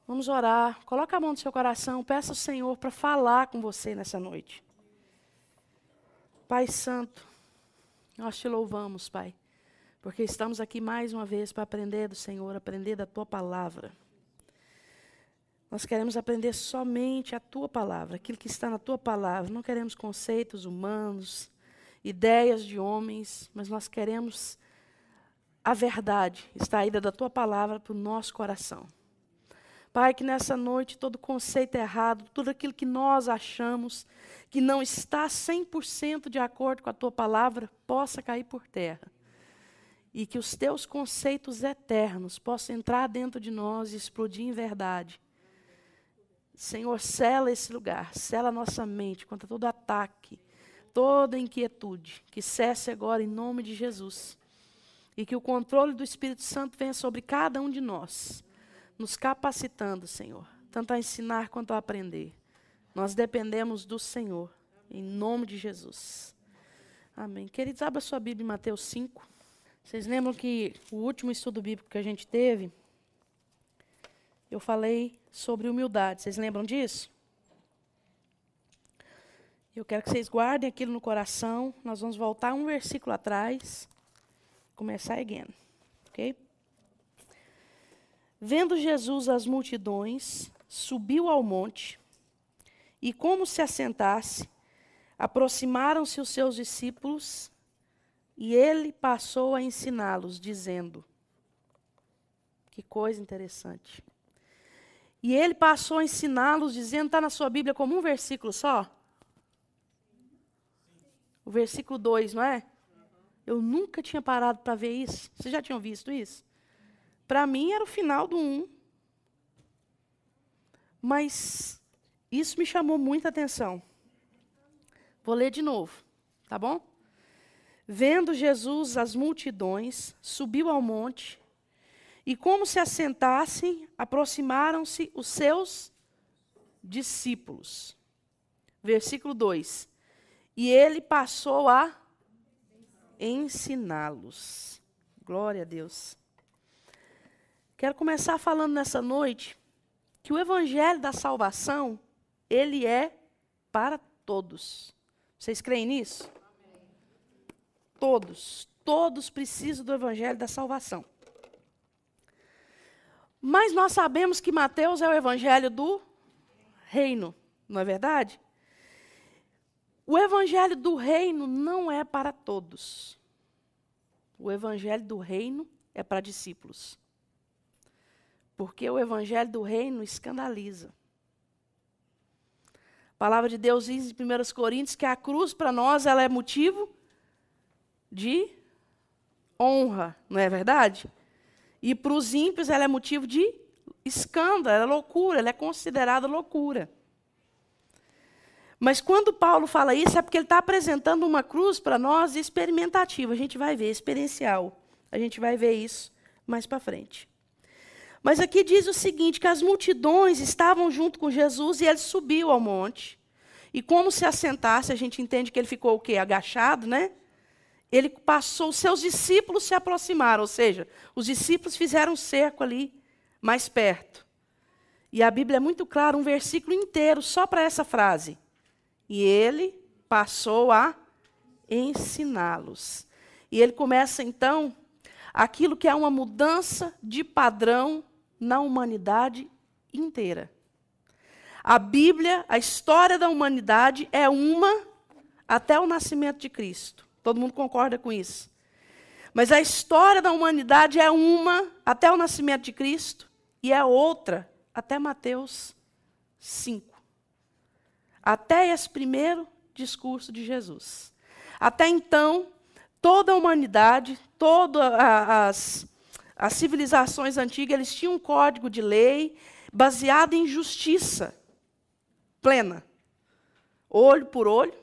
Vamos orar. Coloca a mão no seu coração. Peça ao Senhor para falar com você nessa noite. Pai Santo, nós te louvamos, Pai, porque estamos aqui mais uma vez para aprender do Senhor, aprender da Tua Palavra. Nós queremos aprender somente a Tua Palavra, aquilo que está na Tua Palavra. Não queremos conceitos humanos, ideias de homens, mas nós queremos a verdade extraída da Tua Palavra para o nosso coração. Pai, que nessa noite todo conceito errado, tudo aquilo que nós achamos que não está 100% de acordo com a Tua Palavra, possa cair por terra. E que os Teus conceitos eternos possam entrar dentro de nós e explodir em verdade. Senhor, sela esse lugar, sela a nossa mente contra todo ataque, toda inquietude, que cesse agora em nome de Jesus. E que o controle do Espírito Santo venha sobre cada um de nós, nos capacitando, Senhor, tanto a ensinar quanto a aprender. Nós dependemos do Senhor, em nome de Jesus. Amém. Queridos, abra sua Bíblia em Mateus 5. Vocês lembram que o último estudo bíblico que a gente teve, eu falei sobre humildade. Vocês lembram disso? Eu quero que vocês guardem aquilo no coração. Nós vamos voltar um versículo atrás, começar again, ok? Vendo Jesus as multidões, subiu ao monte, e como se assentasse, aproximaram-se os seus discípulos, e ele passou a ensiná-los, dizendo, que coisa interessante. E ele passou a ensiná-los, dizendo, está na sua Bíblia como um versículo só? O versículo 2, não é? Eu nunca tinha parado para ver isso. Vocês já tinham visto isso? Para mim era o final do 1. Mas isso me chamou muita atenção. Vou ler de novo, tá bom? Vendo Jesus as multidões, subiu ao monte, e como se assentassem, aproximaram-se os seus discípulos. Versículo 2. E ele passou a ensiná-los. Glória a Deus. Quero começar falando nessa noite que o evangelho da salvação, ele é para todos. Vocês creem nisso? Amém. Todos precisam do evangelho da salvação. Mas nós sabemos que Mateus é o evangelho do reino, não é verdade? O evangelho do reino não é para todos. O evangelho do reino é para discípulos. Porque o evangelho do reino escandaliza. A palavra de Deus diz em 1 Coríntios que a cruz para nós ela é motivo de honra, não é verdade? E para os ímpios ela é motivo de escândalo, ela é loucura, ela é considerada loucura. Mas quando Paulo fala isso é porque ele está apresentando uma cruz para nós experimentativa. A gente vai ver, experiencial. A gente vai ver isso mais para frente. Mas aqui diz o seguinte, que as multidões estavam junto com Jesus e ele subiu ao monte. E como se assentasse, a gente entende que ele ficou o quê? Agachado, né? Ele passou, os seus discípulos se aproximaram, ou seja, os discípulos fizeram um cerco ali, mais perto. E a Bíblia é muito clara, um versículo inteiro só para essa frase. E ele passou a ensiná-los. E ele começa, então, aquilo que é uma mudança de padrão na humanidade inteira. A Bíblia, a história da humanidade é uma até o nascimento de Cristo. Todo mundo concorda com isso? Mas a história da humanidade é uma até o nascimento de Cristo e é outra até Mateus 5. Até esse primeiro discurso de Jesus. Até então, toda a humanidade, todas as civilizações antigas, eles tinham um código de lei baseado em justiça plena. Olho por olho,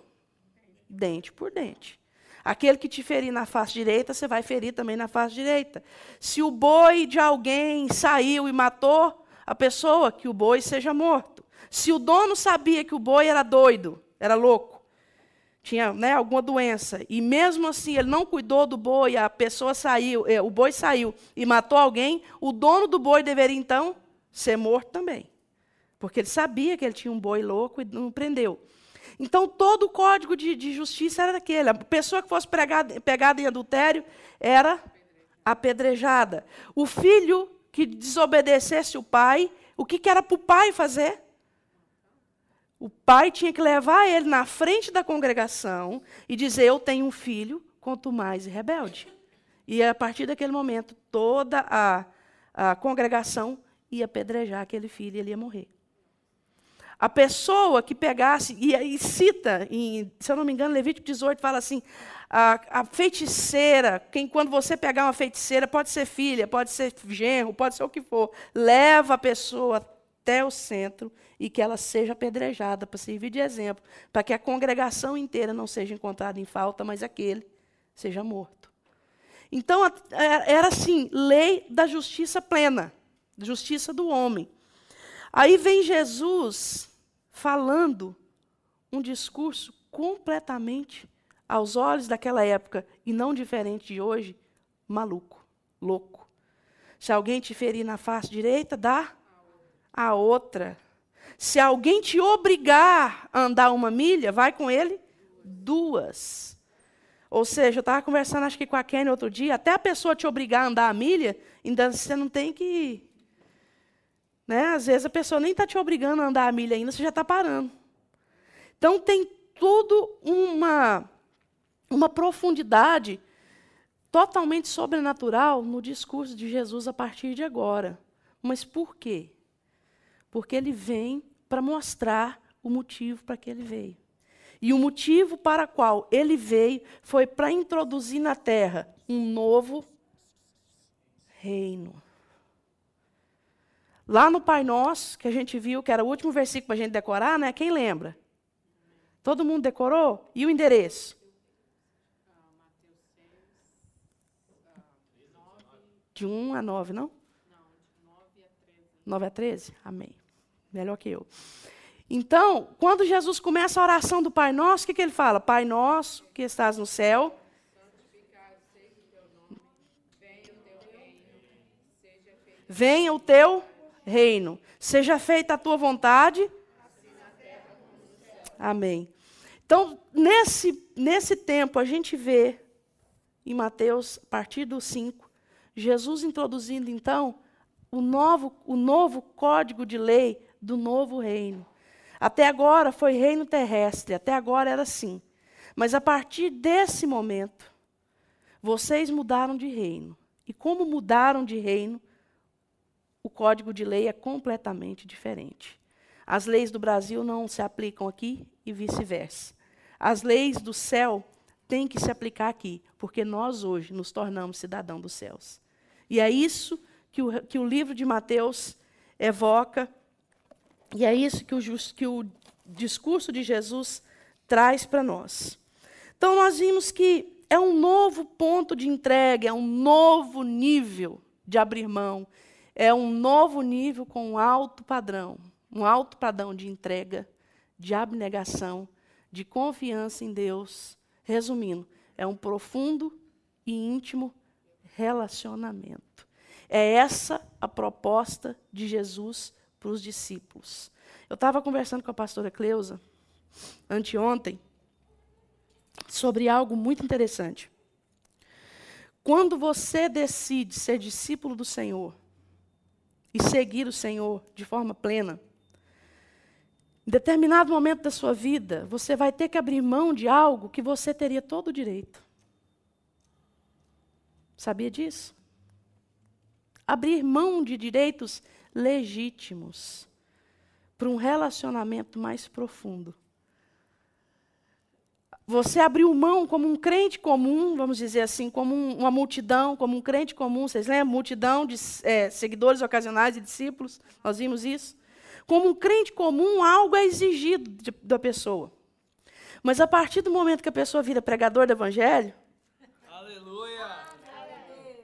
dente por dente. Aquele que te ferir na face direita, você vai ferir também na face direita. Se o boi de alguém saiu e matou a pessoa, que o boi seja morto. Se o dono sabia que o boi era doido, era louco, tinha, né, alguma doença, e mesmo assim ele não cuidou do boi, a pessoa saiu, o boi saiu e matou alguém, o dono do boi deveria então ser morto também. Porque ele sabia que ele tinha um boi louco e não prendeu. Então, todo o código de justiça era aquele. A pessoa que fosse pegada em adultério era apedrejada. O filho que desobedecesse o pai, o que era para o pai fazer? O pai tinha que levar ele na frente da congregação e dizer, eu tenho um filho, quanto mais rebelde. E a partir daquele momento, toda a congregação ia apedrejar aquele filho e ele ia morrer. A pessoa que pegasse, e cita, se eu não me engano, Levítico 18 fala assim, a feiticeira, quando você pegar uma feiticeira, pode ser filha, pode ser genro, pode ser o que for, leva a pessoa até o centro e que ela seja apedrejada, para servir de exemplo, para que a congregação inteira não seja encontrada em falta, mas aquele seja morto. Então, era assim, lei da justiça plena, justiça do homem. Aí vem Jesus falando um discurso completamente, aos olhos daquela época, e não diferente de hoje, maluco, louco. Se alguém te ferir na face direita, dá a outra. Se alguém te obrigar a andar 1 milha, vai com ele 2. Ou seja, eu estava conversando, acho que com a Kenny outro dia, até a pessoa te obrigar a andar a milha, ainda você não tem que... Né? Às vezes a pessoa nem está te obrigando a andar a milha ainda, você já está parando. Então tem tudo uma profundidade totalmente sobrenatural no discurso de Jesus a partir de agora. Mas por quê? Porque ele vem para mostrar o motivo para que ele veio. E o motivo para o qual ele veio foi para introduzir na terra um novo reino. Lá no Pai Nosso, que a gente viu, que era o último versículo para a gente decorar, né? Quem lembra? Todo mundo decorou? E o endereço? De 1 a 9, não? Não, de 9 a 13. 9 a 13? Amém. Melhor que eu. Então, quando Jesus começa a oração do Pai Nosso, o que ele fala? Pai Nosso, que estás no céu. Santificado seja o teu nome, venha o teu reino, seja feita Venha o teu reino. Seja feita a tua vontade. assim na terra como no céu. Amém. Então, nesse tempo, a gente vê, em Mateus, a partir do 5, Jesus introduzindo, então, o novo código de lei do novo reino. Até agora foi reino terrestre, até agora era assim. Mas a partir desse momento, vocês mudaram de reino. E como mudaram de reino, o código de lei é completamente diferente. As leis do Brasil não se aplicam aqui e vice-versa. As leis do céu têm que se aplicar aqui, porque nós hoje nos tornamos cidadãos dos céus. E é isso que o livro de Mateus evoca, e é isso que o discurso de Jesus traz para nós. Então, nós vimos que é um novo ponto de entrega, é um novo nível de abrir mão, é um novo nível com um alto padrão de entrega, de abnegação, de confiança em Deus. Resumindo, é um profundo e íntimo relacionamento. É essa a proposta de Jesus para os discípulos. Eu estava conversando com a pastora Cleusa, anteontem, sobre algo muito interessante. Quando você decide ser discípulo do Senhor e seguir o Senhor de forma plena, em determinado momento da sua vida, você vai ter que abrir mão de algo que você teria todo o direito. Sabia disso? Abrir mão de direitos legítimos para um relacionamento mais profundo. Você abriu mão como um crente comum, vamos dizer assim, como uma multidão, como um crente comum, vocês lembram? Multidão de seguidores ocasionais e discípulos, nós vimos isso. Como um crente comum, algo é exigido da pessoa. Mas a partir do momento que a pessoa vira pregador do evangelho, Aleluia!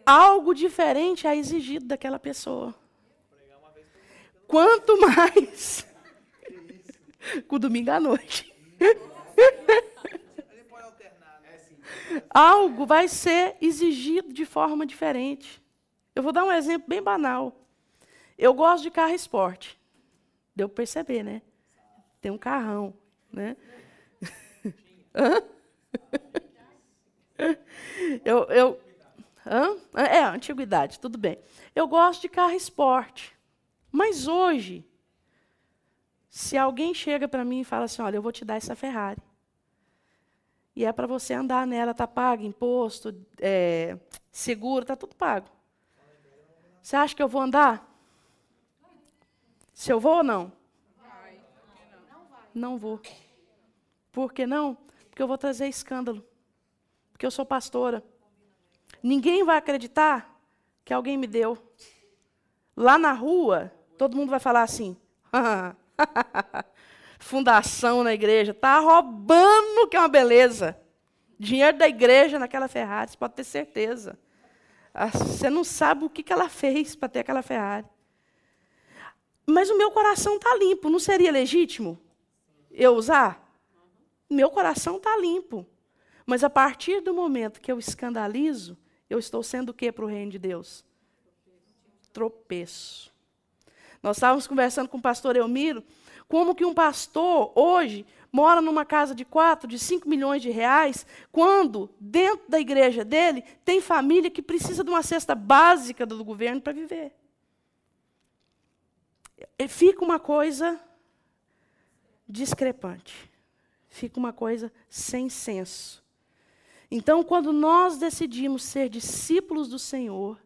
algo diferente é exigido daquela pessoa. Quanto mais com o domingo à noite. Algo vai ser exigido de forma diferente. Eu vou dar um exemplo bem banal. Eu gosto de carro esporte. Deu para perceber, né? Tem um carrão, né? Hã? Antiguidade, tudo bem. Eu gosto de carro esporte. Mas hoje, se alguém chega para mim e fala assim, olha, eu vou te dar essa Ferrari. E é para você andar nela, está pago, imposto, seguro, está tudo pago. Você acha que eu vou andar? Se eu vou ou não? Não vou. Por que não? Porque eu vou trazer escândalo. Porque eu sou pastora. Ninguém vai acreditar que alguém me deu. Lá na rua, todo mundo vai falar assim, fundação na igreja, está roubando, que é uma beleza. Dinheiro da igreja naquela Ferrari, você pode ter certeza. Você não sabe o que ela fez para ter aquela Ferrari. Mas o meu coração está limpo, não seria legítimo eu usar? Meu coração está limpo. Mas a partir do momento que eu escandalizo, eu estou sendo o quê para o reino de Deus? Tropeço. Nós estávamos conversando com o pastor Elmiro, como que um pastor, hoje, mora numa casa de 4, de 5 milhões de reais, quando, dentro da igreja dele, tem família que precisa de uma cesta básica do governo para viver. E fica uma coisa discrepante. Fica uma coisa sem senso. Então, quando nós decidimos ser discípulos do Senhor,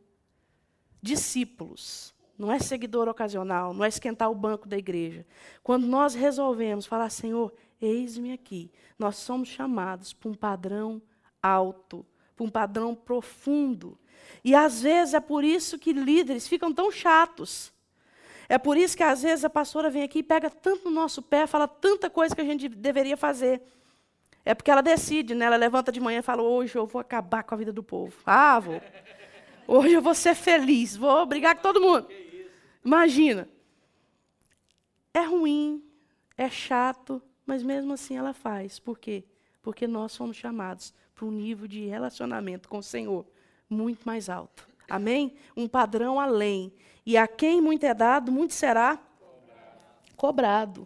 discípulos, não é seguidor ocasional, não é esquentar o banco da igreja. Quando nós resolvemos falar, Senhor, eis-me aqui, nós somos chamados para um padrão alto, para um padrão profundo. E, às vezes, é por isso que líderes ficam tão chatos. É por isso que, às vezes, a pastora vem aqui e pega tanto no nosso pé, fala tanta coisa que a gente deveria fazer. É porque ela decide, né? Ela levanta de manhã e fala, hoje eu vou acabar com a vida do povo. Ah, vou. Hoje eu vou ser feliz, vou brigar com todo mundo. Imagina. É ruim, é chato, mas mesmo assim ela faz. Por quê? Porque nós somos chamados para um nível de relacionamento com o Senhor muito mais alto. Amém? Um padrão além. E a quem muito é dado, muito será cobrado.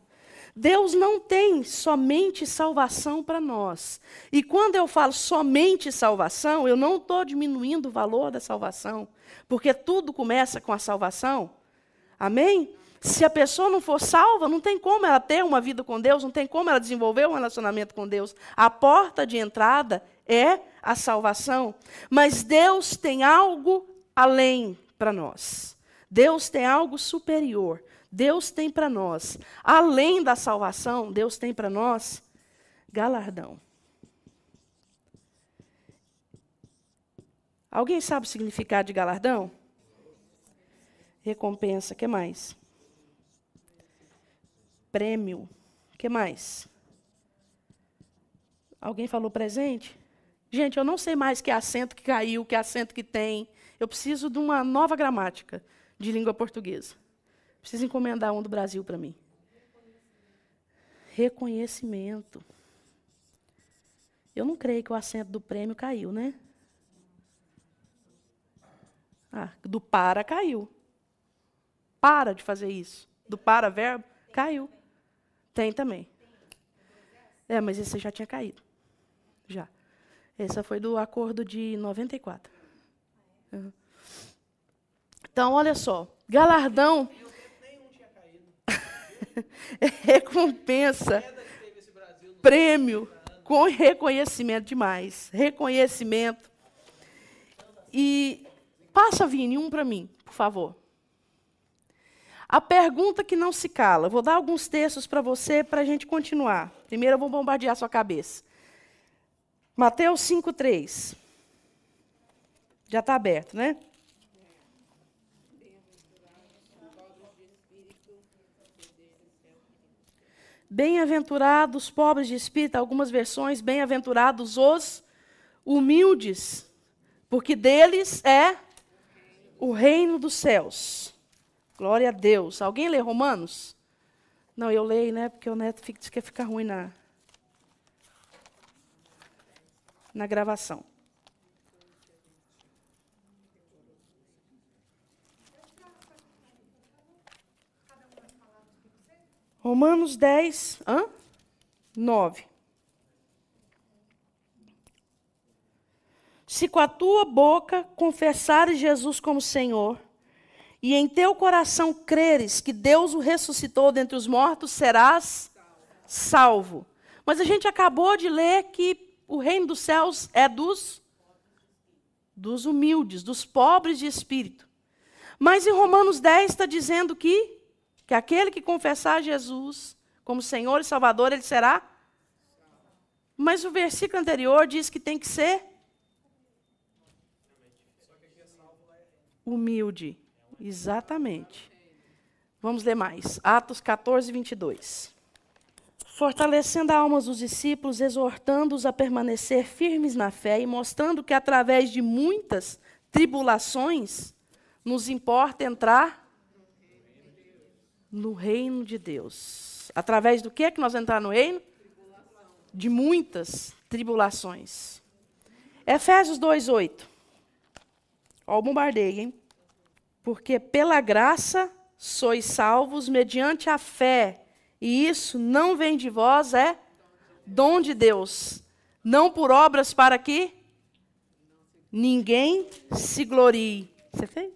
Deus não tem somente salvação para nós. E quando eu falo somente salvação, eu não estou diminuindo o valor da salvação, porque tudo começa com a salvação. Amém? Se a pessoa não for salva, não tem como ela ter uma vida com Deus, não tem como ela desenvolver um relacionamento com Deus. A porta de entrada é a salvação. Mas Deus tem algo além para nós. Deus tem algo superior. Deus tem para nós, além da salvação, Deus tem para nós galardão. Alguém sabe o significado de galardão? Recompensa, o que mais? Prêmio, o que mais? Alguém falou presente? Gente, eu não sei mais que acento que caiu, que acento que tem. Eu preciso de uma nova gramática de língua portuguesa. Preciso encomendar um do Brasil para mim. Reconhecimento. Eu não creio que o acento do prêmio caiu, né? Do para caiu. Para de fazer isso. Do para verbo caiu. Tem também. Mas esse já tinha caído. Já. Essa foi do acordo de 94. Uhum. Então, olha só. Galardão. Recompensa, prêmio, com reconhecimento demais. Reconhecimento. E passa, Vini, um para mim, por favor. A pergunta que não se cala. Vou dar alguns textos para você para a gente continuar. Primeiro eu vou bombardear sua cabeça. Mateus 5:3. Já está aberto, né? Bem-aventurados os pobres de espírito, algumas versões, bem-aventurados os humildes, porque deles é o reino dos céus. Glória a Deus. Alguém lê Romanos? Não, eu leio, né? Porque o neto diz que fica ruim na gravação. Romanos 10, 9. Se com a tua boca confessares Jesus como Senhor, e em teu coração creres que Deus o ressuscitou dentre os mortos, serás salvo. Mas a gente acabou de ler que o reino dos céus é dos humildes, dos pobres de espírito. Mas em Romanos 10 está dizendo que aquele que confessar Jesus como Senhor e Salvador, ele será. Mas o versículo anterior diz que tem que ser humilde. Exatamente. Vamos ler mais. Atos 14, 22. Fortalecendo a alma dos discípulos, exortando-os a permanecer firmes na fé e mostrando que através de muitas tribulações nos importa entrar no reino de Deus. Através do que nós vamos entrar no reino? De muitas tribulações. Efésios 2, 8. Olha o bombardeio, hein? Porque pela graça sois salvos mediante a fé. E isso não vem de vós, é dom de Deus. Não por obras para que ninguém se glorie. Você fez?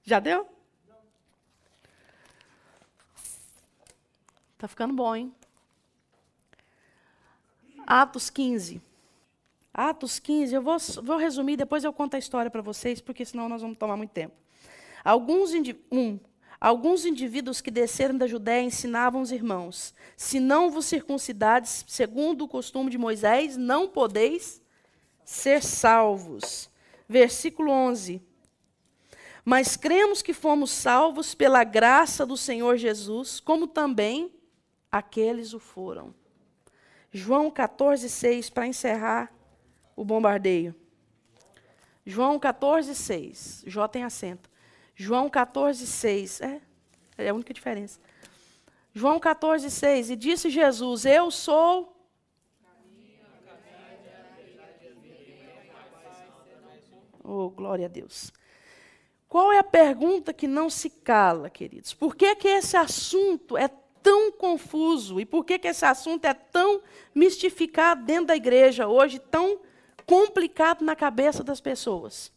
Já deu? Tá ficando bom, hein? Atos 15. Atos 15, eu vou resumir, depois eu conto a história para vocês, porque senão nós vamos tomar muito tempo. Alguns indivíduos que desceram da Judéia ensinavam os irmãos: se não vos circuncidades, segundo o costume de Moisés, não podeis ser salvos. Versículo 11. Mas cremos que fomos salvos pela graça do Senhor Jesus, como também aqueles o foram. João 14, 6, para encerrar o bombardeio. João 14, 6. Jó tem acento. João 14, 6. É a única diferença. João 14, 6. E disse Jesus: eu sou. Oh, glória a Deus. Qual é a pergunta que não se cala, queridos? Por que esse assunto é tão confuso? E por que esse assunto é tão mistificado dentro da igreja hoje, tão complicado na cabeça das pessoas?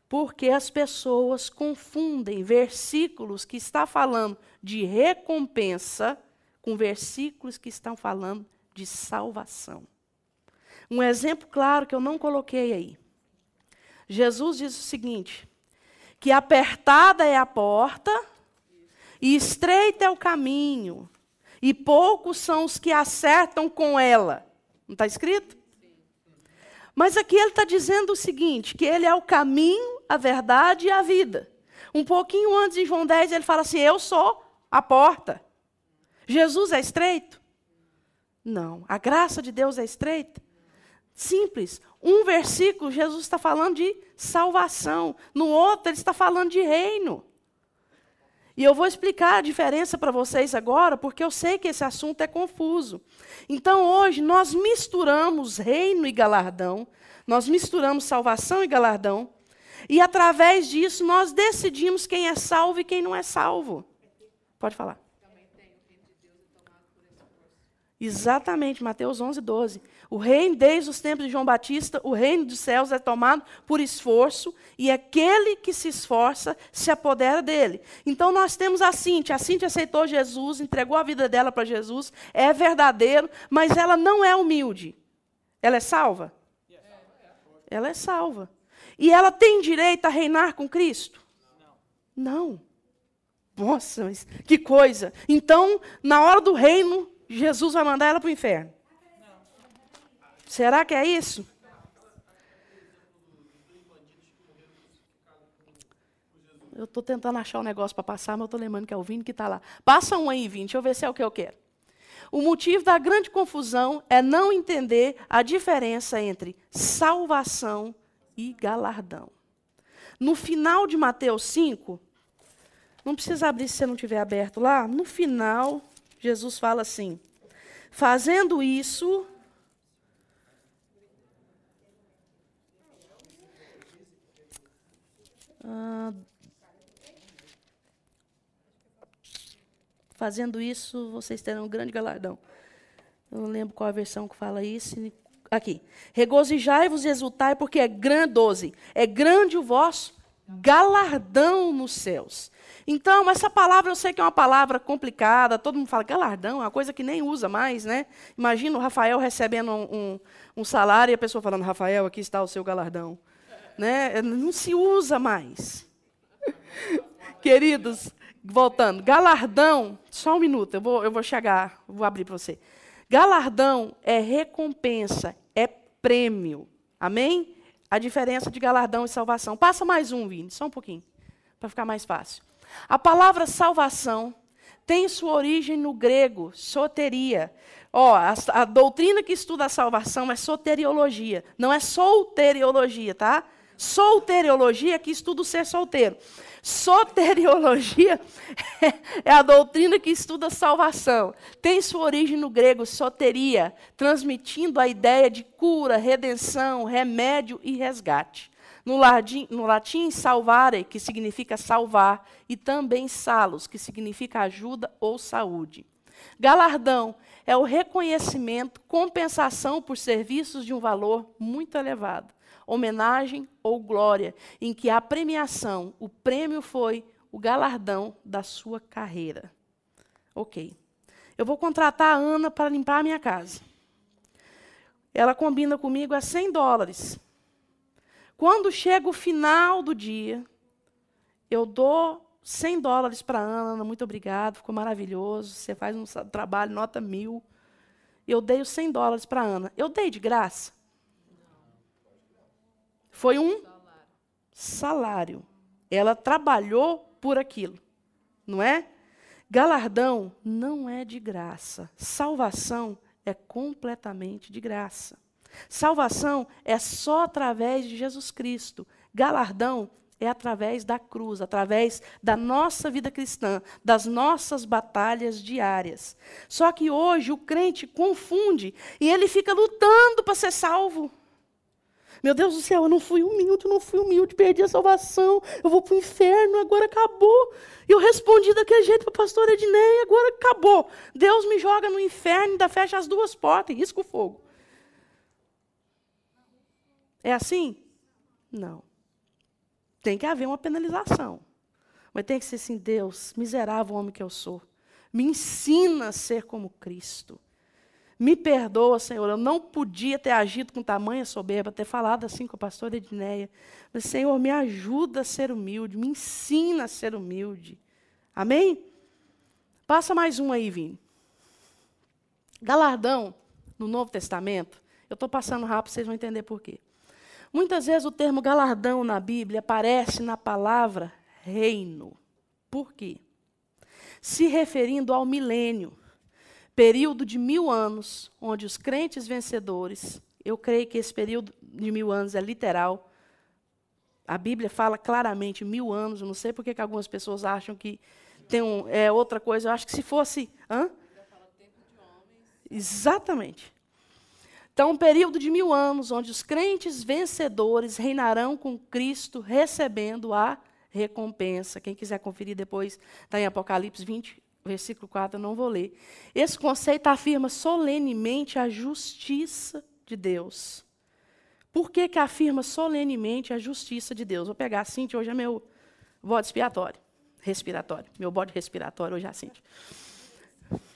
Porque as pessoas confundem versículos que estão falando de recompensa com versículos que estão falando de salvação. Um exemplo claro que eu não coloquei aí. Jesus diz o seguinte, que apertada é a porta e estreito é o caminho, e poucos são os que acertam com ela. Não está escrito? Mas aqui ele está dizendo o seguinte, que ele é o caminho, a verdade e a vida. Um pouquinho antes, em João 10, ele fala assim, eu sou a porta. Jesus é estreito? Não. A graça de Deus é estreita? Simples. Um versículo, Jesus está falando de salvação. No outro, ele está falando de reino. E eu vou explicar a diferença para vocês agora, porque eu sei que esse assunto é confuso. Então, hoje, nós misturamos reino e galardão, nós misturamos salvação e galardão, e, através disso, nós decidimos quem é salvo e quem não é salvo. Pode falar. Exatamente, Mateus 11, 12. O reino, desde os tempos de João Batista, o reino dos céus é tomado por esforço, e aquele que se esforça se apodera dele. Então nós temos a Cíntia aceitou Jesus, entregou a vida dela para Jesus, é verdadeiro, mas ela não é humilde. Ela é salva? Ela é salva. E ela tem direito a reinar com Cristo? Não. Nossa, mas que coisa. Então, na hora do reino, Jesus vai mandar ela para o inferno. Será que é isso? Eu estou tentando achar um negócio para passar, mas eu estou lembrando que é o Vini que está lá. Passa um aí, Vini, deixa eu ver se é o que eu quero. O motivo da grande confusão é não entender a diferença entre salvação e galardão. No final de Mateus 5, não precisa abrir se você não tiver aberto lá, no final, Jesus fala assim, fazendo isso, Fazendo isso, vocês terão um grande galardão. Eu não lembro qual a versão que fala isso. Aqui. Regozijai-vos e exultai, porque é grande, 12. É grande o vosso galardão nos céus. Então, essa palavra, eu sei que é uma palavra complicada, todo mundo fala galardão, é uma coisa que nem usa mais, né? Imagina o Rafael recebendo um salário e a pessoa falando, Rafael, aqui está o seu galardão. Né? Não se usa mais. Queridos, voltando, galardão, só um minuto, eu vou chegar, vou abrir para você. Galardão é recompensa, é prêmio. Amém? A diferença de galardão e salvação. Passa mais um, Vini, só um pouquinho, para ficar mais fácil. A palavra salvação tem sua origem no grego, soteria. A doutrina que estuda a salvação é soteriologia, não é solteriologia, tá? Solteriologia é que estuda o ser solteiro. Soteriologia é a doutrina que estuda a salvação. Tem sua origem no grego, soteria, transmitindo a ideia de cura, redenção, remédio e resgate. No latim, salvare, que significa salvar, e também salos, que significa ajuda ou saúde. Galardão é o reconhecimento, compensação por serviços de um valor muito elevado. Homenagem ou glória, em que a premiação, o prêmio foi o galardão da sua carreira. Ok. Eu vou contratar a Ana para limpar a minha casa. Ela combina comigo a $100. Quando chega o final do dia, eu dou $100 para a Ana, muito obrigado, ficou maravilhoso, você faz um trabalho, nota 1000. Eu dei os $100 para a Ana. Eu dei de graça? Foi um salário. Ela trabalhou por aquilo, não é? Galardão não é de graça. Salvação é completamente de graça. Salvação é só através de Jesus Cristo. Galardão é através da cruz, através da nossa vida cristã, das nossas batalhas diárias. Só que hoje o crente confunde e ele fica lutando para ser salvo. Meu Deus do céu, eu não fui humilde, perdi a salvação, eu vou para o inferno, agora acabou. Eu respondi daquele jeito para a pastora Edneia, agora acabou. Deus me joga no inferno, ainda fecha as duas portas e risca o fogo. É assim? Não. Tem que haver uma penalização. Mas tem que ser assim, Deus, miserável homem que eu sou, me ensina a ser como Cristo. Me perdoa, Senhor, eu não podia ter agido com tamanha soberba, ter falado assim com a pastora Edneia. Mas, Senhor, me ajuda a ser humilde, me ensina a ser humilde. Amém? Passa mais um aí, Vini. Galardão, no Novo Testamento, eu estou passando rápido, vocês vão entender por quê. Muitas vezes o termo galardão na Bíblia aparece na palavra reino. Por quê? Se referindo ao milênio. Período de 1000 anos, onde os crentes vencedores, eu creio que esse período de 1000 anos é literal. A Bíblia fala claramente 1000 anos, eu não sei por que algumas pessoas acham que tem outra coisa. Eu acho que se fosse... Exatamente. Então, um período de 1000 anos, onde os crentes vencedores reinarão com Cristo, recebendo a recompensa. Quem quiser conferir depois, está em Apocalipse 20, versículo 4, eu não vou ler. Esse conceito afirma solenemente a justiça de Deus. Por que afirma solenemente a justiça de Deus? Vou pegar a Cíntia, hoje é meu bode respiratório. Meu bode respiratório hoje é a Cíntia.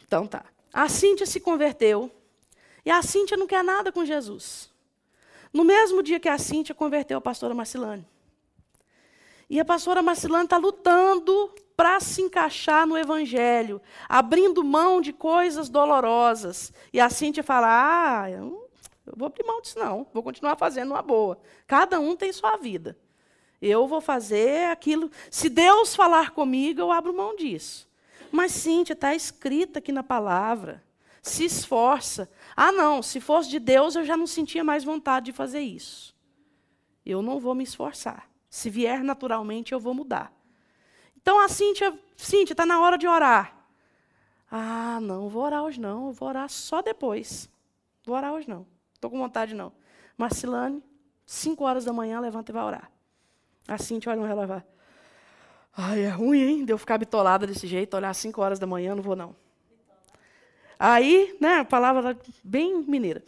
Então tá. A Cíntia se converteu e a Cíntia não quer nada com Jesus. No mesmo dia que a Cíntia converteu a pastora Marcilane. E a pastora Marcilane está lutando para se encaixar no Evangelho, abrindo mão de coisas dolorosas. E a Cíntia fala, eu vou abrir mão disso não, vou continuar fazendo uma boa. Cada um tem sua vida. Eu vou fazer aquilo. Se Deus falar comigo, eu abro mão disso. Mas, Cíntia, está escrito aqui na palavra. Se esforça. Não, se fosse de Deus, eu já não sentia mais vontade de fazer isso. Eu não vou me esforçar. Se vier naturalmente, eu vou mudar. Então, a Cíntia, está na hora de orar. Não vou orar hoje não, eu vou orar só depois. Vou orar hoje não, estou com vontade não. Marcilane, 5 horas da manhã, levanta e vai orar. A Cíntia olha no relógio e fala, Ai, é ruim, hein? De eu ficar bitolada desse jeito, olhar às 5 horas da manhã, não vou não. Aí, né, a palavra bem mineira.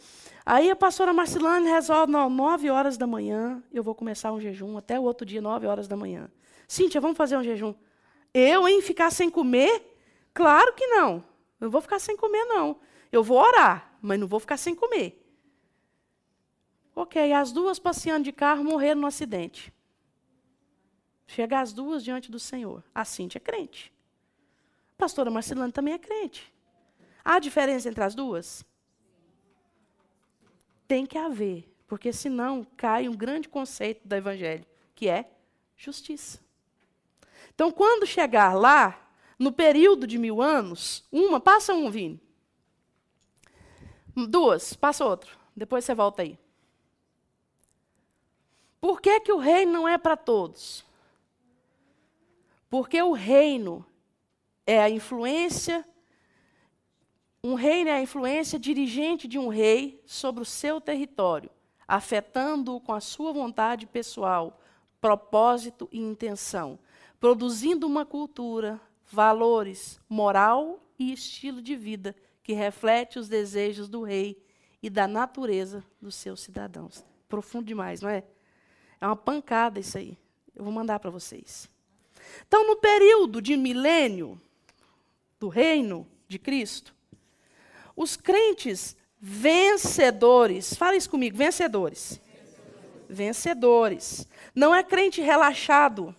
Aí a pastora Marcilane resolve, não, 9 horas da manhã, eu vou começar um jejum, até o outro dia, 9 horas da manhã. Cíntia, vamos fazer um jejum. Eu, hein, ficar sem comer? Claro que não. Eu não vou ficar sem comer, não. Eu vou orar, mas não vou ficar sem comer. Ok, as duas passeando de carro morreram no acidente. Chega as duas diante do Senhor. A Cíntia é crente. A pastora Marcilane também é crente. Há diferença entre as duas? Tem que haver, porque senão cai um grande conceito do Evangelho, que é justiça. Então, quando chegar lá, no período de 1000 anos, passa um, Vini. 2, passa outro. Depois você volta aí. Por que que o reino não é para todos? Porque o reino é a influência. Um reino é a influência dirigente de um rei sobre o seu território, afetando-o com a sua vontade pessoal, propósito e intenção, produzindo uma cultura, valores, moral e estilo de vida que reflete os desejos do rei e da natureza dos seus cidadãos. Profundo demais, não é? É uma pancada isso aí. Eu vou mandar para vocês. Então, no período de milênio do reino de Cristo, os crentes vencedores, fala isso comigo, vencedores. Vencedores. Não é crente relaxado.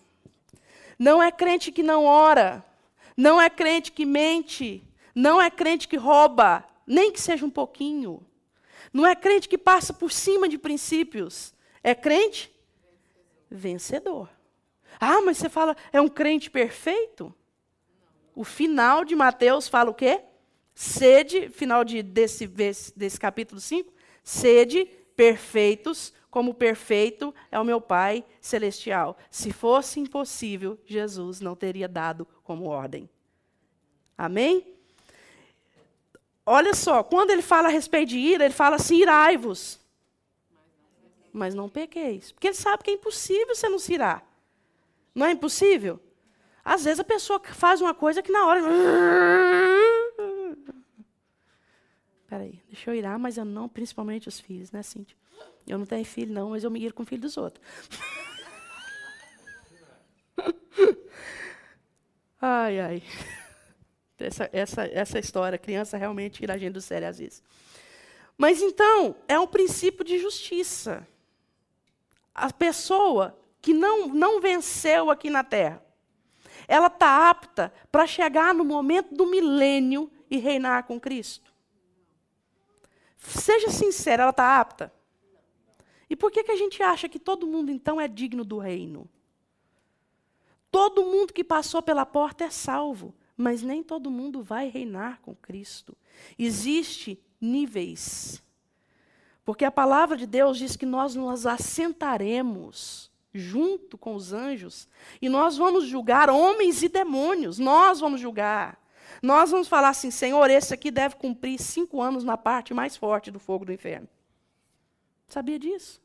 Não é crente que não ora. Não é crente que mente. Não é crente que rouba, nem que seja um pouquinho. Não é crente que passa por cima de princípios. É crente vencedor. Ah, mas você fala, é um crente perfeito? O final de Mateus fala o quê? Sede, final desse capítulo 5, sede perfeitos, como perfeito é o meu Pai celestial. Se fosse impossível, Jesus não teria dado como ordem. Amém? Olha só, quando ele fala a respeito de ira, ele fala assim, irai-vos. Mas não pequeis. Porque ele sabe que é impossível você não se irar. Não é impossível? Às vezes a pessoa faz uma coisa que na hora... Peraí, deixa eu irar, mas eu não, principalmente os filhos, né, Cíntia? Eu não tenho filho, não, mas eu me iro com o filho dos outros. Ai, ai. Essa história, a criança realmente tira a gente do sério às vezes. Mas então, é um princípio de justiça. A pessoa que não venceu aqui na Terra, ela está apta para chegar no momento do milênio e reinar com Cristo? Seja sincera, ela está apta? E por que a gente acha que todo mundo, então, é digno do reino? Todo mundo que passou pela porta é salvo, mas nem todo mundo vai reinar com Cristo. Existem níveis. Porque a palavra de Deus diz que nós nos assentaremos junto com os anjos e nós vamos julgar homens e demônios. Nós vamos julgar. Nós vamos falar assim, Senhor, esse aqui deve cumprir 5 anos na parte mais forte do fogo do inferno. Sabia disso?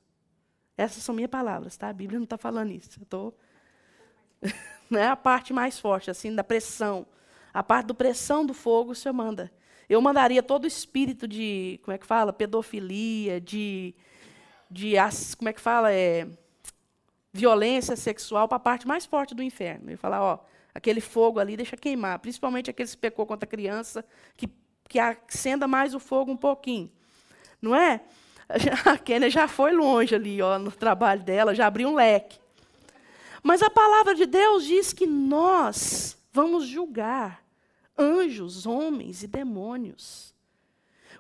Essas são minhas palavras, tá? A Bíblia não está falando isso. Eu estou... Não é a parte mais forte, assim, da pressão. A parte da pressão do fogo, o Senhor manda. Eu mandaria todo o espírito de, como é que fala? Pedofilia, como é que fala? Violência sexual para a parte mais forte do inferno. Eu ia falar, ó, aquele fogo ali deixa queimar, principalmente aqueles que pecou contra a criança, que acenda mais o fogo um pouquinho. Não é? A Kênia já foi longe ali, ó, no trabalho dela, já abriu um leque. Mas a palavra de Deus diz que nós vamos julgar anjos, homens e demônios.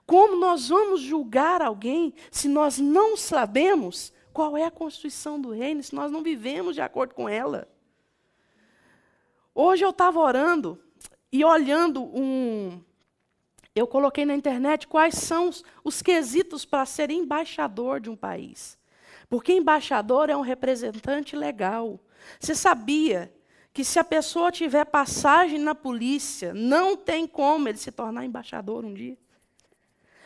Como nós vamos julgar alguém se nós não sabemos qual é a constituição do reino, se nós não vivemos de acordo com ela? Hoje eu estava orando e olhando eu coloquei na internet quais são os quesitos para ser embaixador de um país. Porque embaixador é um representante legal. Você sabia que se a pessoa tiver passagem na polícia, não tem como ele se tornar embaixador um dia?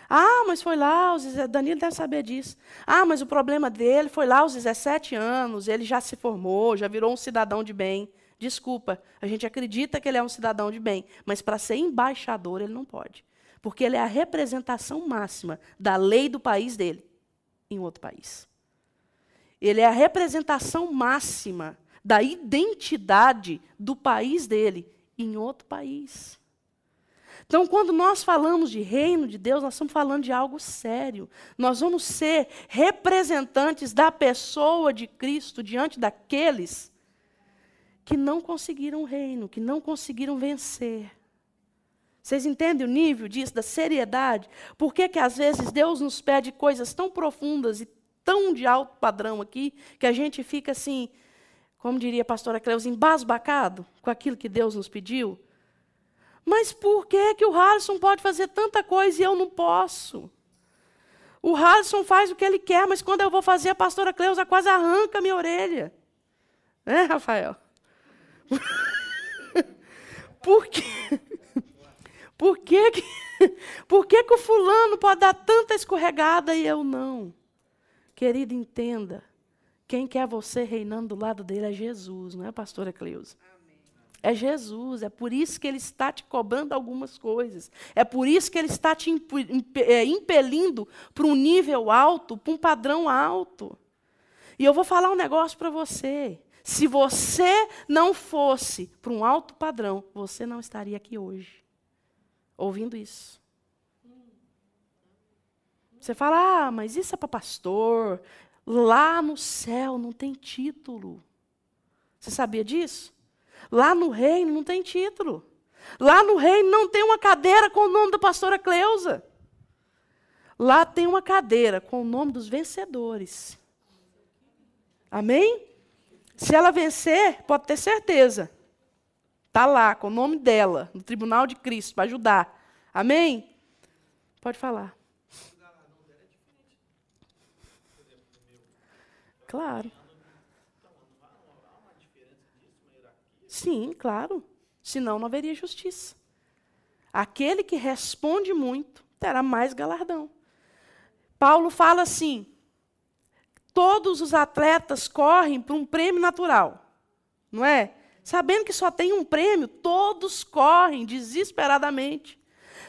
Ah, mas foi lá, Danilo deve saber disso. Ah, mas o problema dele foi lá aos 17 anos, ele já se formou, já virou um cidadão de bem. Desculpa, a gente acredita que ele é um cidadão de bem, mas para ser embaixador ele não pode. Porque ele é a representação máxima da lei do país dele em outro país. Ele é a representação máxima da identidade do país dele em outro país. Então, quando nós falamos de reino de Deus, nós estamos falando de algo sério. Nós vamos ser representantes da pessoa de Cristo diante daqueles que não conseguiram o reino, que não conseguiram vencer. Vocês entendem o nível disso, da seriedade? Por que às vezes Deus nos pede coisas tão profundas e tão de alto padrão aqui, que a gente fica assim, como diria a pastora Cleusa, embasbacado com aquilo que Deus nos pediu? Mas por que o Harrison pode fazer tanta coisa e eu não posso? O Harrison faz o que ele quer, mas quando eu vou fazer, a pastora Cleusa quase arranca a minha orelha. Né, Rafael? Por quê? Por que o fulano pode dar tanta escorregada e eu não? Querido, entenda. Quem quer você reinando do lado dele é Jesus, não é a pastora Cleusa? É Jesus, é por isso que ele está te cobrando algumas coisas. É por isso que ele está te impelindo para um nível alto, para um padrão alto. E eu vou falar um negócio para você. Se você não fosse para um alto padrão, você não estaria aqui hoje, ouvindo isso. Você fala, mas isso é para pastor. Lá no céu não tem título. Você sabia disso? Lá no reino não tem título. Lá no reino não tem uma cadeira com o nome da pastora Cleusa. Lá tem uma cadeira com o nome dos vencedores. Amém? Se ela vencer, pode ter certeza. Está lá, com o nome dela, no tribunal de Cristo, para ajudar. Amém? Pode falar. Claro. Sim, claro. Senão não haveria justiça. Aquele que responde muito terá mais galardão. Paulo fala assim: todos os atletas correm para um prêmio natural, não é? Sabendo que só tem um prêmio, todos correm desesperadamente.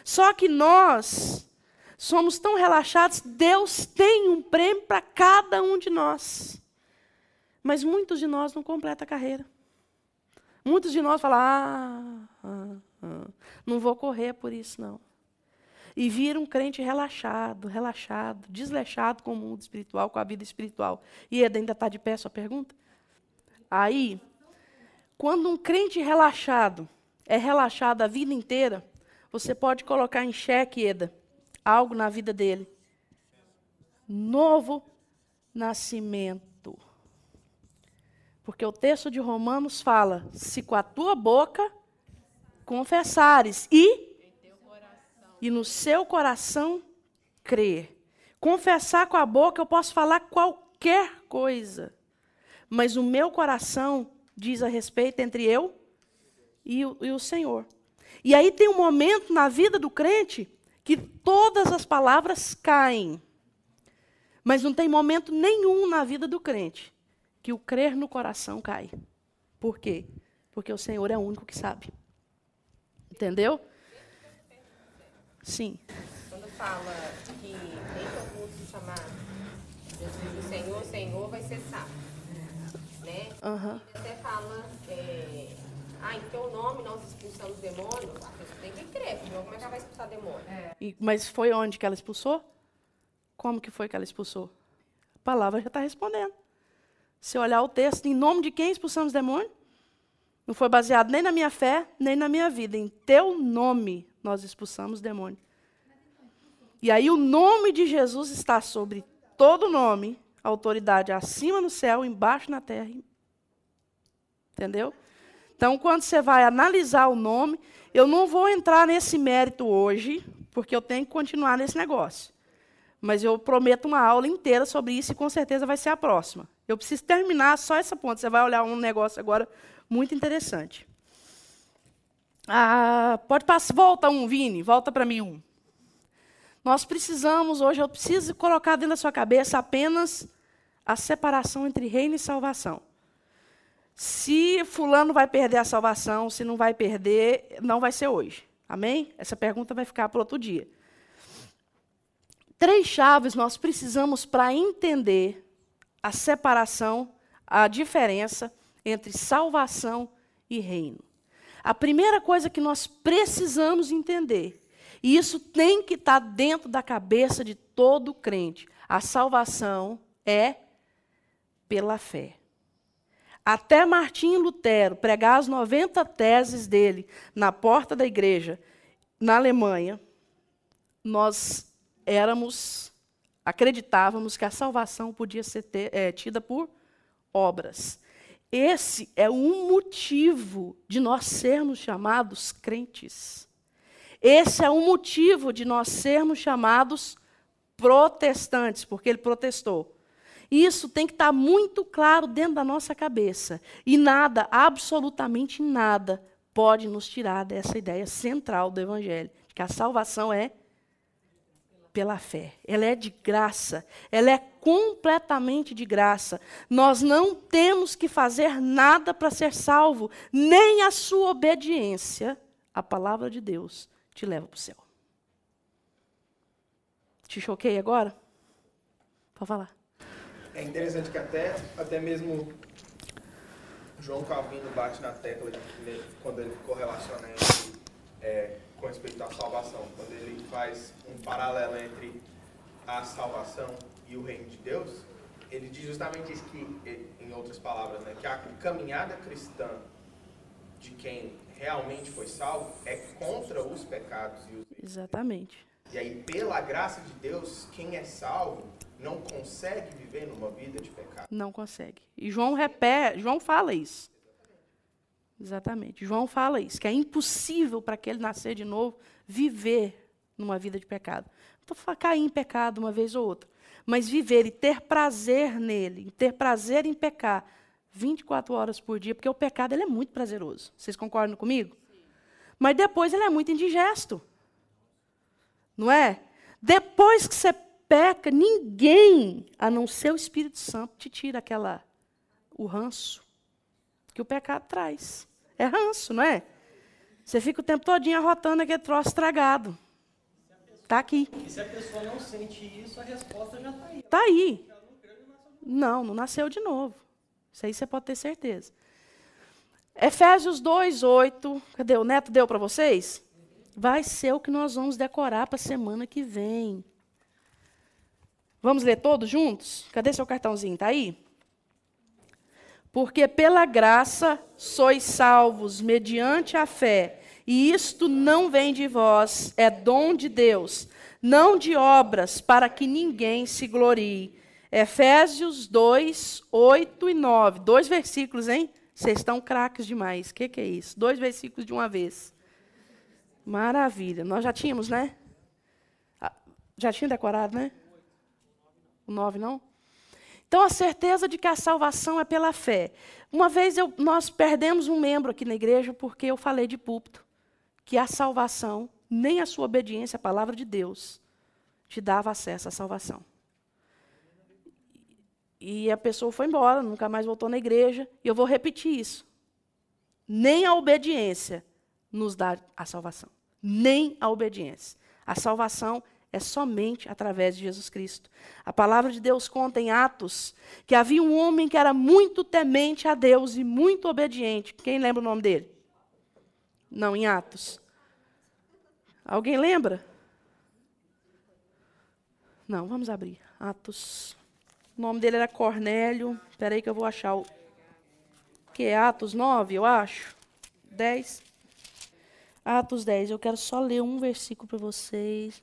Só que nós somos tão relaxados, Deus tem um prêmio para cada um de nós. Mas muitos de nós não completam a carreira. Muitos de nós falam, não vou correr por isso, não. E vira um crente relaxado, desleixado com o mundo espiritual, com a vida espiritual. E Eda ainda está de pé, sua pergunta? Aí, quando um crente relaxado é relaxado a vida inteira, você pode colocar em xeque, Eda, algo na vida dele. Novo nascimento. Porque o texto de Romanos fala, se com a tua boca confessares e no seu coração crer. Confessar com a boca, eu posso falar qualquer coisa. Mas o meu coração diz a respeito entre eu e o Senhor. E aí tem um momento na vida do crente que todas as palavras caem. Mas não tem momento nenhum na vida do crente que o crer no coração cai. Por quê? Porque o Senhor é o único que sabe. Entendeu? Sim. Quando fala que nem todo mundo se chamar Jesus do Senhor, Senhor vai ser salvo. Né? Uhum. E até fala, em teu nome nós expulsamos demônios. A pessoa tem que crer, senão como é que ela vai expulsar demônio? Mas foi onde que ela expulsou? Como que foi que ela expulsou? A palavra já está respondendo. Se olhar o texto, em nome de quem expulsamos demônio? Não foi baseado nem na minha fé, nem na minha vida. Em teu nome nós expulsamos demônio. E aí o nome de Jesus está sobre todo nome, autoridade acima no céu, embaixo na terra. Entendeu? Então, quando você vai analisar o nome, eu não vou entrar nesse mérito hoje, porque eu tenho que continuar nesse negócio. Mas eu prometo uma aula inteira sobre isso e com certeza vai ser a próxima. Eu preciso terminar só essa ponta. Você vai olhar um negócio agora muito interessante. Pode passar, volta um, Vini, volta para mim um. Nós precisamos, hoje eu preciso colocar dentro da sua cabeça apenas a separação entre reino e salvação. Se fulano vai perder a salvação, se não vai perder, não vai ser hoje. Amém? Essa pergunta vai ficar para outro dia. 3 chaves nós precisamos para entender a separação, a diferença entre salvação e reino. A primeira coisa que nós precisamos entender, e isso tem que estar dentro da cabeça de todo crente, a salvação é pela fé. Até Martinho Lutero pregar as 90 teses dele na porta da igreja, na Alemanha, nós acreditávamos que a salvação podia ser tida por obras. Esse é um motivo de nós sermos chamados crentes. Esse é um motivo de nós sermos chamados protestantes, porque ele protestou. Isso tem que estar muito claro dentro da nossa cabeça. E nada, absolutamente nada, pode nos tirar dessa ideia central do Evangelho, que a salvação é pela fé. Ela é de graça. Ela é completamente de graça. Nós não temos que fazer nada para ser salvo, nem a sua obediência à palavra de Deus te leva para o céu. Te choquei agora? Pode falar. É interessante que até mesmo João Calvino bate na tecla quando ele correlaciona com respeito à salvação, quando ele faz um paralelo entre a salvação e o reino de Deus, ele diz justamente isso, que, em outras palavras, né, que a caminhada cristã de quem realmente foi salvo é contra os pecados e os... Exatamente. E aí, pela graça de Deus, quem é salvo não consegue viver numa vida de pecado. Não consegue. E João fala isso. Exatamente. João fala isso, que é impossível para aquele nascer de novo viver numa vida de pecado. Não estou falando cair em pecado uma vez ou outra, mas viver e ter prazer nele, ter prazer em pecar 24 horas por dia, porque o pecado ele é muito prazeroso. Vocês concordam comigo? Mas depois ele é muito indigesto. Não é? Depois que você peca, ninguém, a não ser o Espírito Santo, te tira o ranço que o pecado traz. É ranço, não é? Você fica o tempo todinho arrotando aquele troço estragado. Está aqui. E se a pessoa não sente isso, a resposta já está aí. Está aí. Não nasceu de novo. Isso aí você pode ter certeza. Efésios 2:8. Cadê? O Neto deu para vocês? Vai ser o que nós vamos decorar para a semana que vem. Vamos ler todos juntos? Cadê seu cartãozinho? Está aí? Porque pela graça sois salvos mediante a fé, e isto não vem de vós, é dom de Deus, não de obras, para que ninguém se glorie. Efésios 2:8 e 9. 2 versículos, hein? Vocês estão craques demais. O que é isso? 2 versículos de uma vez. Maravilha. Nós já tínhamos, né? Já tinha decorado, né? O 9 não? Então, a certeza de que a salvação é pela fé. Uma vez nós perdemos um membro aqui na igreja porque eu falei de púlpito que a salvação, nem a sua obediência à palavra de Deus, te dava acesso à salvação. E a pessoa foi embora, nunca mais voltou na igreja. E eu vou repetir isso. Nem a obediência nos dá a salvação. Nem a obediência. A salvação é somente através de Jesus Cristo. A palavra de Deus conta em Atos que havia um homem que era muito temente a Deus e muito obediente. Quem lembra o nome dele? Não, em Atos. Alguém lembra? Não, vamos abrir. Atos. O nome dele era Cornélio. Espera aí que eu vou achar o... Que é Atos 9, eu acho. 10. Atos 10. Eu quero só ler um versículo para vocês.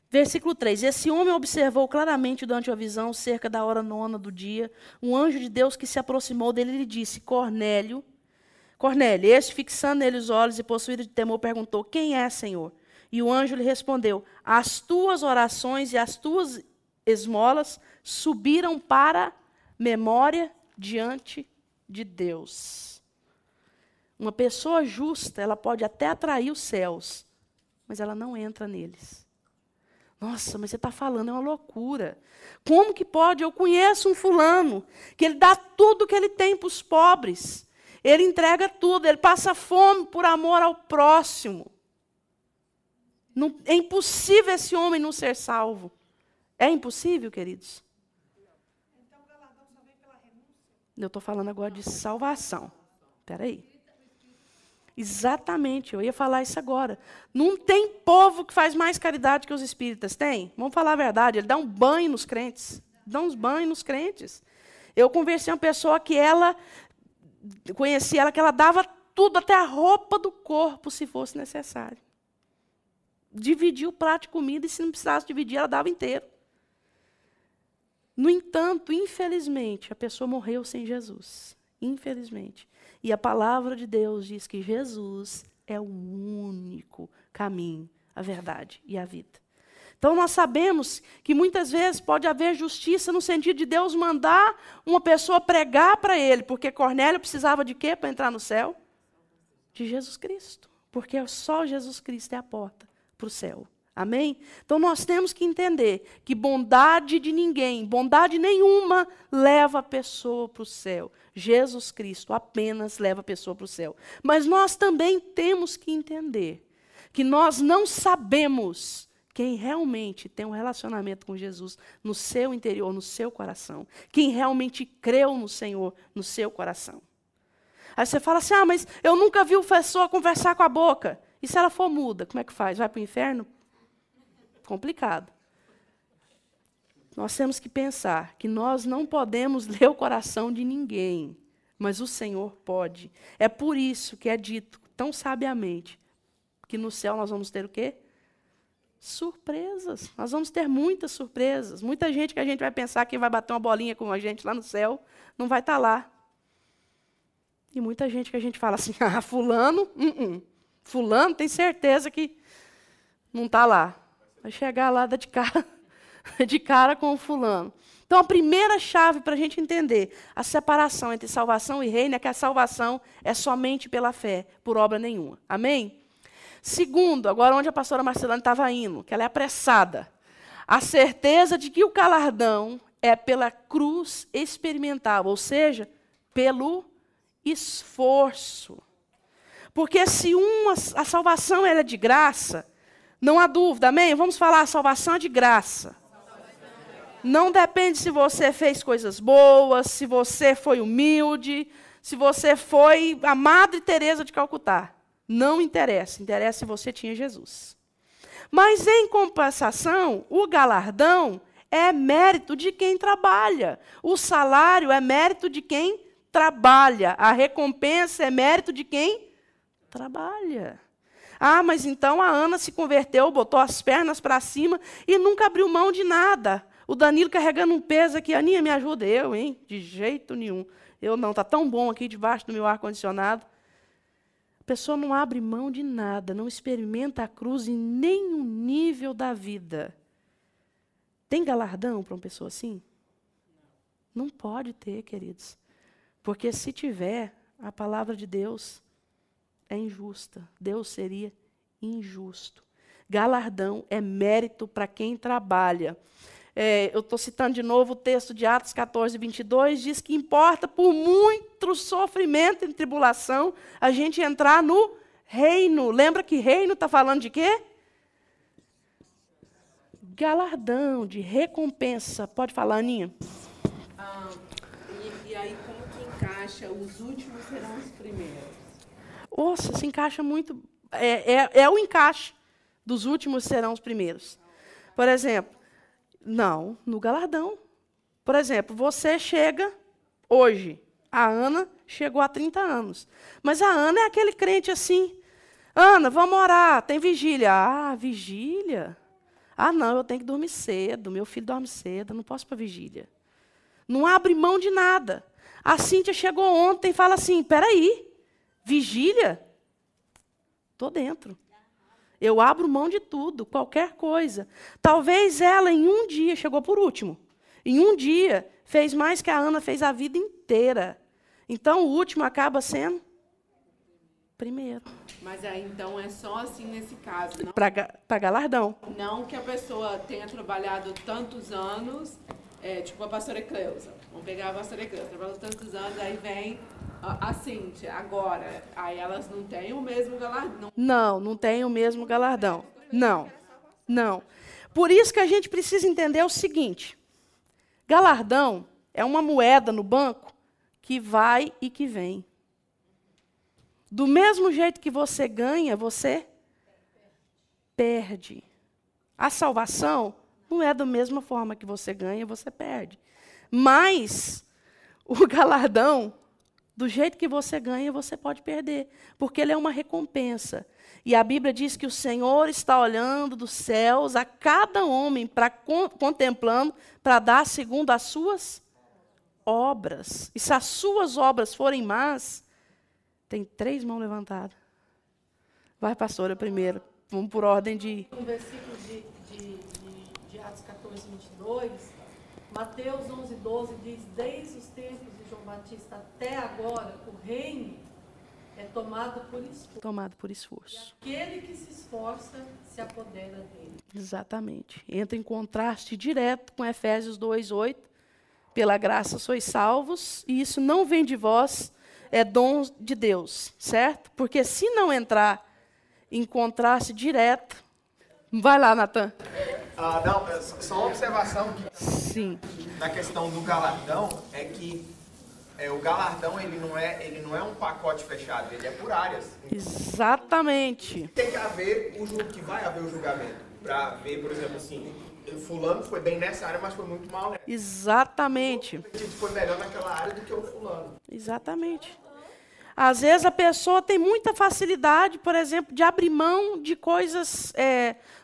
Versículo 3. Esse homem observou claramente durante a visão, cerca da hora 9 do dia, um anjo de Deus que se aproximou dele e lhe disse: Cornélio. Cornélio, este, fixando nele os olhos e possuído de temor, perguntou: quem é, Senhor? E o anjo lhe respondeu: as tuas orações e as tuas esmolas subiram para memória diante de Deus. Uma pessoa justa, ela pode até atrair os céus, mas ela não entra neles. Nossa, mas você está falando, é uma loucura. Como que pode? Eu conheço um fulano que ele dá tudo que ele tem para os pobres. Ele entrega tudo, ele passa fome por amor ao próximo. Não, é impossível esse homem não ser salvo. É impossível, queridos? Eu estou falando agora de salvação. Espera aí. Exatamente, eu ia falar isso agora. Não tem povo que faz mais caridade que os espíritas. Tem? Vamos falar a verdade, ele dá um banho nos crentes. Dá uns banhos nos crentes. Eu conversei com uma pessoa que conheci ela, que ela dava tudo, até a roupa do corpo, se fosse necessário. Dividia o prato de comida e, se não precisasse dividir, ela dava inteiro. No entanto, infelizmente, a pessoa morreu sem Jesus. Infelizmente. E a palavra de Deus diz que Jesus é o único caminho, a verdade e a vida. Então, nós sabemos que muitas vezes pode haver justiça no sentido de Deus mandar uma pessoa pregar para ele, porque Cornélio precisava de quê para entrar no céu? De Jesus Cristo. Porque só Jesus Cristo é a porta para o céu. Amém? Então, nós temos que entender que bondade de ninguém, bondade nenhuma, leva a pessoa para o céu. Jesus Cristo apenas leva a pessoa para o céu. Mas nós também temos que entender que nós não sabemos quem realmente tem um relacionamento com Jesus no seu interior, no seu coração. Quem realmente creu no Senhor no seu coração. Aí você fala assim, mas eu nunca vi uma pessoa conversar com a boca. E se ela for muda, como é que faz? Vai para o inferno? Complicado. Nós temos que pensar que nós não podemos ler o coração de ninguém, mas o Senhor pode. É por isso que é dito tão sabiamente que no céu nós vamos ter o quê? Surpresas. Nós vamos ter muitas surpresas. Muita gente que a gente vai pensar que vai bater uma bolinha com a gente lá no céu, não vai estar lá. E muita gente que a gente fala assim, fulano, fulano tem certeza que não está lá. Vai chegar lá de cara com o fulano. Então, a primeira chave para a gente entender a separação entre salvação e reino é que a salvação é somente pela fé, por obra nenhuma. Amém? Segundo, agora onde a pastora Marcelane estava indo, que ela é apressada. A certeza de que o galardão é pela cruz experimental, ou seja, pelo esforço. Porque se a salvação é de graça, não há dúvida, amém? Vamos falar, a salvação é de graça. Não depende se você fez coisas boas, se você foi humilde, se você foi a Madre Teresa de Calcutá. Não interessa, interessa se você tinha Jesus. Mas, em compensação, o galardão é mérito de quem trabalha. O salário é mérito de quem trabalha. A recompensa é mérito de quem trabalha. Mas então a Ana se converteu, botou as pernas para cima e nunca abriu mão de nada. O Danilo carregando um peso aqui, Aninha, me ajuda. Eu, hein? De jeito nenhum. Eu não, está tão bom aqui debaixo do meu ar-condicionado. A pessoa não abre mão de nada, não experimenta a cruz em nenhum nível da vida. Tem galardão para uma pessoa assim? Não pode ter, queridos. Porque se tiver, a palavra de Deus é injusta. Deus seria injusto. Galardão é mérito para quem trabalha. Eu estou citando de novo o texto de Atos 14, 22, diz que importa por muito sofrimento e tribulação a gente entrar no reino. Lembra que reino está falando de quê? Galardão, de recompensa. Pode falar, Aninha? E aí, como que encaixa os últimos serão os primeiros? Nossa, se encaixa muito. É o encaixe dos últimos serão os primeiros. Por exemplo, não, no galardão. Por exemplo, você chega hoje. A Ana chegou há 30 anos. Mas a Ana é aquele crente assim. Ana, vamos orar, tem vigília. Vigília? Não, eu tenho que dormir cedo. Meu filho dorme cedo, eu não posso ir para vigília. Não abre mão de nada. A Cíntia chegou ontem e fala assim, peraí, vigília? Estou dentro. Eu abro mão de tudo, qualquer coisa. Talvez ela, em um dia, chegou por último. Em um dia, fez mais que a Ana fez a vida inteira. Então, o último acaba sendo primeiro. Mas aí então é só assim nesse caso, não? Para galardão. Não que a pessoa tenha trabalhado tantos anos, tipo a pastora Cleusa. Vamos pegar a pastora Cleusa, trabalhou tantos anos, aí vem a Cíntia, agora. Aí elas não têm o mesmo galardão. Não tem o mesmo galardão. Não. Por isso que a gente precisa entender o seguinte: galardão é uma moeda no banco que vai e que vem. Do mesmo jeito que você ganha, você perde. A salvação não é da mesma forma que você ganha, você perde. Mas o galardão, do jeito que você ganha, você pode perder, porque ele é uma recompensa. E a Bíblia diz que o Senhor está olhando dos céus a cada homem, contemplando, para dar segundo as suas obras. E se as suas obras forem más, tem 3 mãos levantadas. Vai, pastora, primeiro. Vamos por ordem de... No versículo de Atos 14, 22, Mateus 11, 12 diz: desde os tempos de João Batista até agora, o reino é tomado por esforço. Tomado por esforço. Aquele que se esforça se apodera dele. Exatamente. Entra em contraste direto com Efésios 2:8. Pela graça sois salvos, e isso não vem de vós, é dom de Deus, certo? Porque se não entrar em contraste direto... Vai lá, Natan. Não, só uma observação que Sim. na questão do galardão é que o galardão ele não é um pacote fechado, ele é por áreas. Exatamente. Tem que haver que vai haver o julgamento para ver, por exemplo, assim, fulano foi bem nessa área, mas foi muito mal, né? Exatamente. Foi melhor naquela área do que o fulano. Exatamente. Às vezes a pessoa tem muita facilidade, por exemplo, de abrir mão de coisas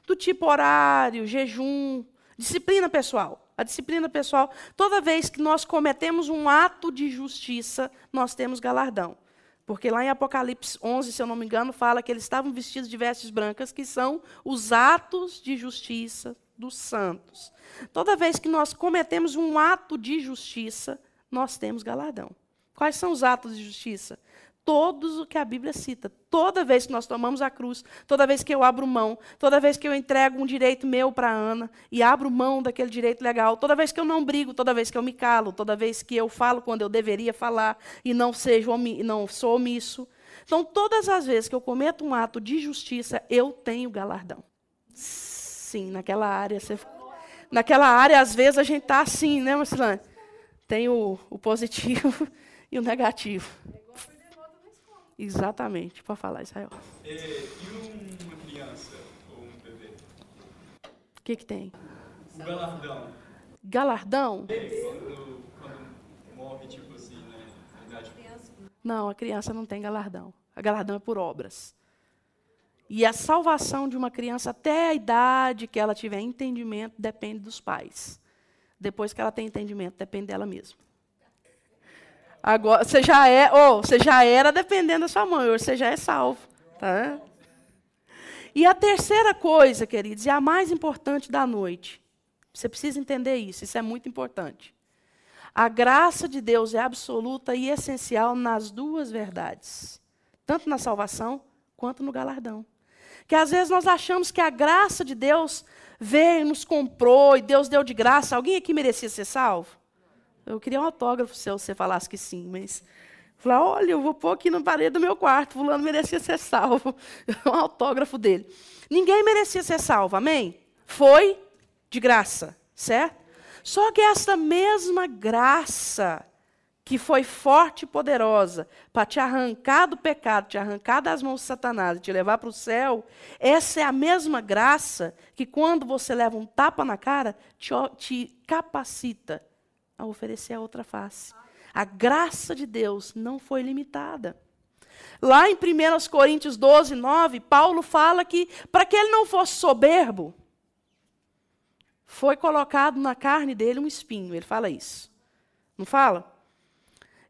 do tipo horário, jejum, disciplina pessoal. A disciplina pessoal, toda vez que nós cometemos um ato de justiça, nós temos galardão. Porque lá em Apocalipse 11, se eu não me engano, fala que eles estavam vestidos de vestes brancas, que são os atos de justiça dos santos. Toda vez que nós cometemos um ato de justiça, nós temos galardão. Quais são os atos de justiça? Todos o que a Bíblia cita. Toda vez que nós tomamos a cruz, toda vez que eu abro mão, toda vez que eu entrego um direito meu para a Ana e abro mão daquele direito legal, toda vez que eu não brigo, toda vez que eu me calo, toda vez que eu falo quando eu deveria falar e não sou omisso. Então, todas as vezes que eu cometo um ato de justiça, eu tenho galardão. Sim, naquela área. Naquela área, às vezes, a gente está assim, né, Marcelane? Tem o positivo e o negativo. Exatamente, para falar, Israel. E uma criança ou um bebê? O que tem? O galardão. Galardão? Quando morre, tipo assim, né? Na idade. Não, a criança não tem galardão. A galardão é por obras. E a salvação de uma criança, até a idade que ela tiver entendimento, depende dos pais. Depois que ela tem entendimento, depende dela mesma. Agora, você já era dependendo da sua mãe, hoje você já é salvo. Tá? E a terceira coisa, queridos, e a mais importante da noite, você precisa entender isso é muito importante. A graça de Deus é absoluta e essencial nas duas verdades, tanto na salvação quanto no galardão. Que às vezes nós achamos que a graça de Deus veio, nos comprou e Deus deu de graça. Alguém aqui merecia ser salvo? Eu queria um autógrafo se você falasse que sim, mas... Falei, olha, eu vou pôr aqui na parede do meu quarto, fulano merecia ser salvo. Um autógrafo dele. Ninguém merecia ser salvo, amém? Foi de graça, certo? Só que essa mesma graça, que foi forte e poderosa, para te arrancar do pecado, te arrancar das mãos de Satanás e te levar para o céu, essa é a mesma graça que quando você leva um tapa na cara, te capacita a oferecer a outra face. A graça de Deus não foi limitada. Lá em 1 Coríntios 12, 9, Paulo fala que, para que ele não fosse soberbo, foi colocado na carne dele um espinho. Ele fala isso. Não fala?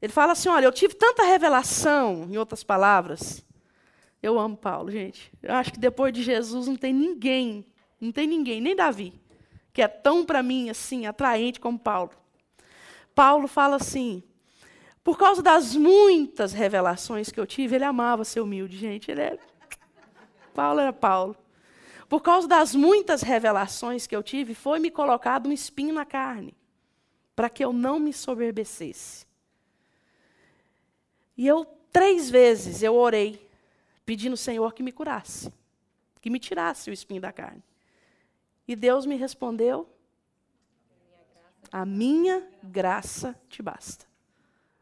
Ele fala assim, olha, eu tive tanta revelação, em outras palavras. Eu amo Paulo, gente. Eu acho que depois de Jesus não tem ninguém, nem Davi, que é tão, para mim, assim, atraente como Paulo. Paulo fala assim, Por causa das muitas revelações que eu tive, ele amava ser humilde, gente. Paulo era Paulo. Por causa das muitas revelações que eu tive, foi me colocado um espinho na carne, para que eu não me soberbecesse. E 3 vezes eu orei, pedindo ao Senhor que me curasse, que me tirasse o espinho da carne. E Deus me respondeu: a minha graça te basta.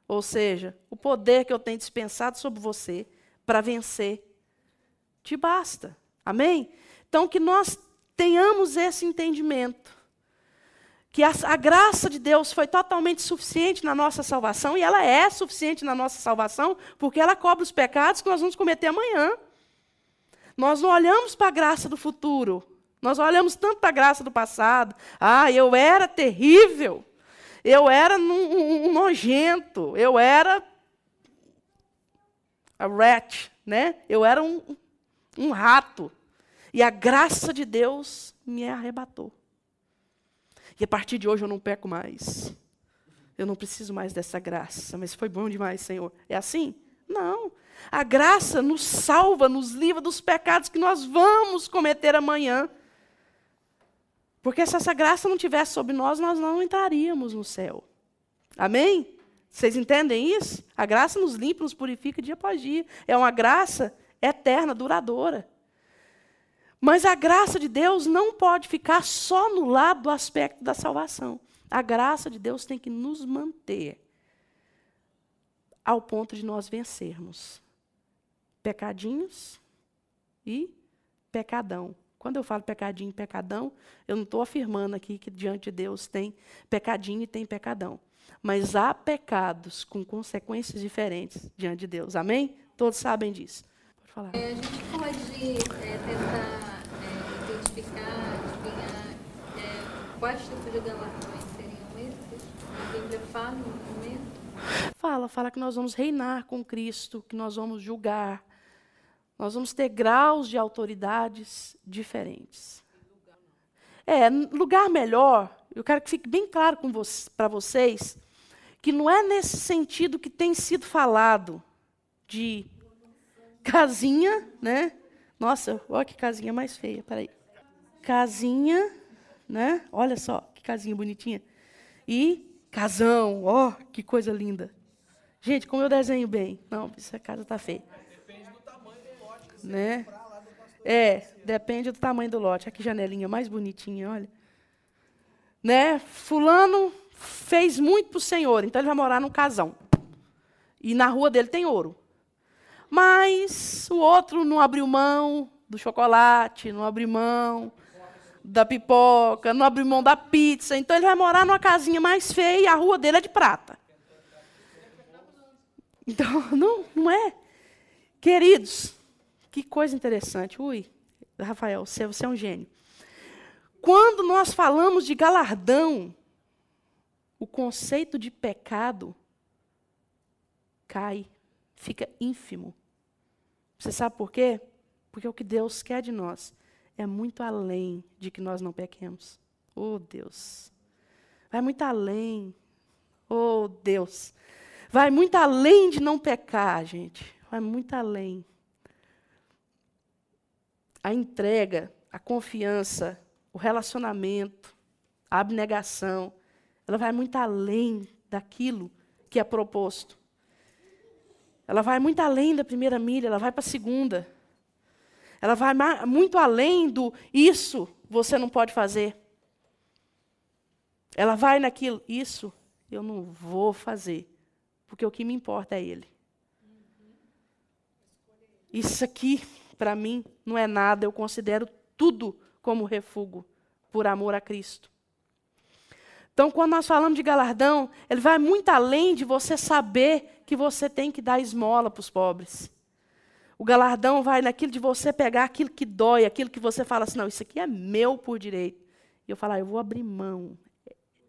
Ou seja, o poder que eu tenho dispensado sobre você para vencer te basta. Amém? Então, que nós tenhamos esse entendimento. Que a graça de Deus foi totalmente suficiente na nossa salvação, e ela é suficiente na nossa salvação, porque ela cobre os pecados que nós vamos cometer amanhã. Nós não olhamos para a graça do futuro, nós olhamos tanto para a graça do passado. Ah, eu era terrível, eu era um nojento, eu era a rat, né? Eu era um rato. E a graça de Deus me arrebatou. E a partir de hoje eu não peco mais. Eu não preciso mais dessa graça. Mas foi bom demais, Senhor. É assim? Não. A graça nos salva, nos livra dos pecados que nós vamos cometer amanhã. Porque se essa graça não tivesse sobre nós, nós não entraríamos no céu. Amém? Vocês entendem isso? A graça nos limpa, nos purifica dia após dia. É uma graça eterna, duradoura. Mas a graça de Deus não pode ficar só no lado do aspecto da salvação. A graça de Deus tem que nos manter ao ponto de nós vencermos pecadinhos e pecadão. Quando eu falo pecadinho e pecadão, eu não estou afirmando aqui que diante de Deus tem pecadinho e tem pecadão. Mas há pecados com consequências diferentes diante de Deus. Amém? Todos sabem disso. Pode falar. A gente pode tentar identificar, adivinhar quais tipos de galardões seriam esses? A Bíblia fala no momento? Fala que nós vamos reinar com Cristo, que nós vamos julgar. Nós vamos ter graus de autoridades diferentes. Lugar melhor, eu quero que fique bem claro para vocês, que não é nesse sentido que tem sido falado de casinha, né? Nossa, olha que casinha mais feia, peraí. Casinha, né? Olha só, que casinha bonitinha. E casão, ó, que coisa linda. Gente, como eu desenho bem. Não, essa casa está feia. Depende do tamanho do lote. Que você né? comprar lá do Depende do tamanho do lote. Aqui, janelinha mais bonitinha, olha. Né? Fulano fez muito para o Senhor, então ele vai morar num casão. E na rua dele tem ouro. Mas o outro não abriu mão do chocolate, não abriu mão da pipoca, não abriu mão da pizza. Então ele vai morar numa casinha mais feia e a rua dele é de prata. Então, não é? Queridos, que coisa interessante. Ui, Rafael, você é um gênio. Quando nós falamos de galardão, o conceito de pecado cai, fica ínfimo. Você sabe por quê? Porque o que Deus quer de nós é muito além de que nós não pequemos. Oh, Deus. Vai muito além. Oh, Deus. Vai muito além de não pecar, gente. Vai muito além. A entrega, a confiança, o relacionamento, a abnegação, ela vai muito além daquilo que é proposto. Ela vai muito além da primeira milha, ela vai para a segunda. Ela vai muito além do isso você não pode fazer. Ela vai naquilo, isso eu não vou fazer, porque o que me importa é Ele. Isso aqui, para mim, não é nada, eu considero tudo como refúgio, por amor a Cristo. Então, quando nós falamos de galardão, ele vai muito além de você saber que você tem que dar esmola para os pobres. O galardão vai naquilo de você pegar aquilo que dói, aquilo que você fala assim, não, isso aqui é meu por direito. E eu falar, eu vou abrir mão,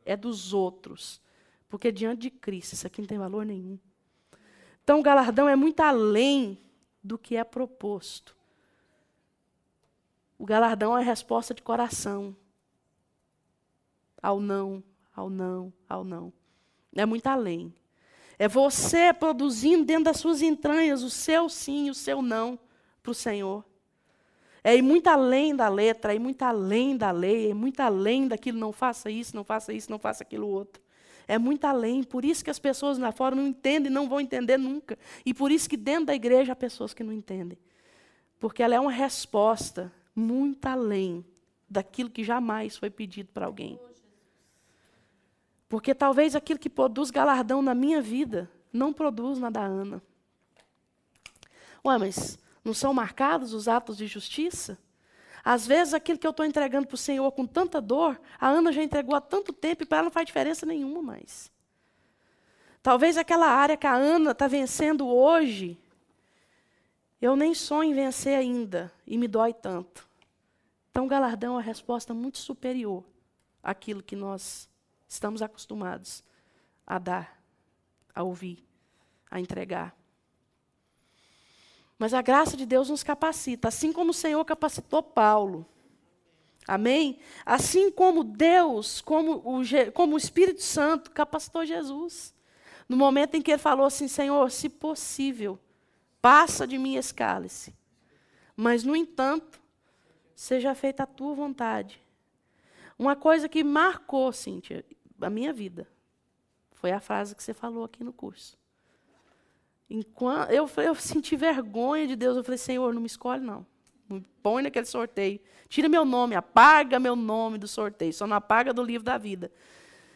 é dos outros. Porque diante de Cristo, isso aqui não tem valor nenhum. Então, o galardão é muito além do que é proposto. O galardão é a resposta de coração. Ao não, ao não, ao não. É muito além. É você produzindo dentro das suas entranhas o seu sim e o seu não para o Senhor. É ir muito além da letra, é ir muito além da lei, é ir muito além daquilo, não faça isso, não faça isso, não faça aquilo outro. É muito além, por isso que as pessoas lá fora não entendem, não vão entender nunca. E por isso que dentro da igreja há pessoas que não entendem. Porque ela é uma resposta muito além daquilo que jamais foi pedido para alguém. Porque talvez aquilo que produz galardão na minha vida não produz na da Ana. Ué, mas não são marcados os atos de justiça? Às vezes aquilo que eu estou entregando para o Senhor com tanta dor, a Ana já entregou há tanto tempo e para ela não faz diferença nenhuma mais. Talvez aquela área que a Ana está vencendo hoje, eu nem sonho em vencer ainda e me dói tanto. Então o galardão é uma resposta muito superior àquilo que nós estamos acostumados a dar, a ouvir, a entregar. Mas a graça de Deus nos capacita, assim como o Senhor capacitou Paulo. Amém? Assim como Deus, como o Espírito Santo capacitou Jesus. No momento em que ele falou assim, Senhor, se possível, passa de mim esse cálice. Mas, no entanto, seja feita a tua vontade. Uma coisa que marcou, Cíntia, a minha vida, foi a frase que você falou aqui no curso. Enquanto eu senti vergonha de Deus, eu falei, Senhor, não me escolhe não. Me põe naquele sorteio. Tira meu nome, apaga meu nome do sorteio. Só não apaga do livro da vida.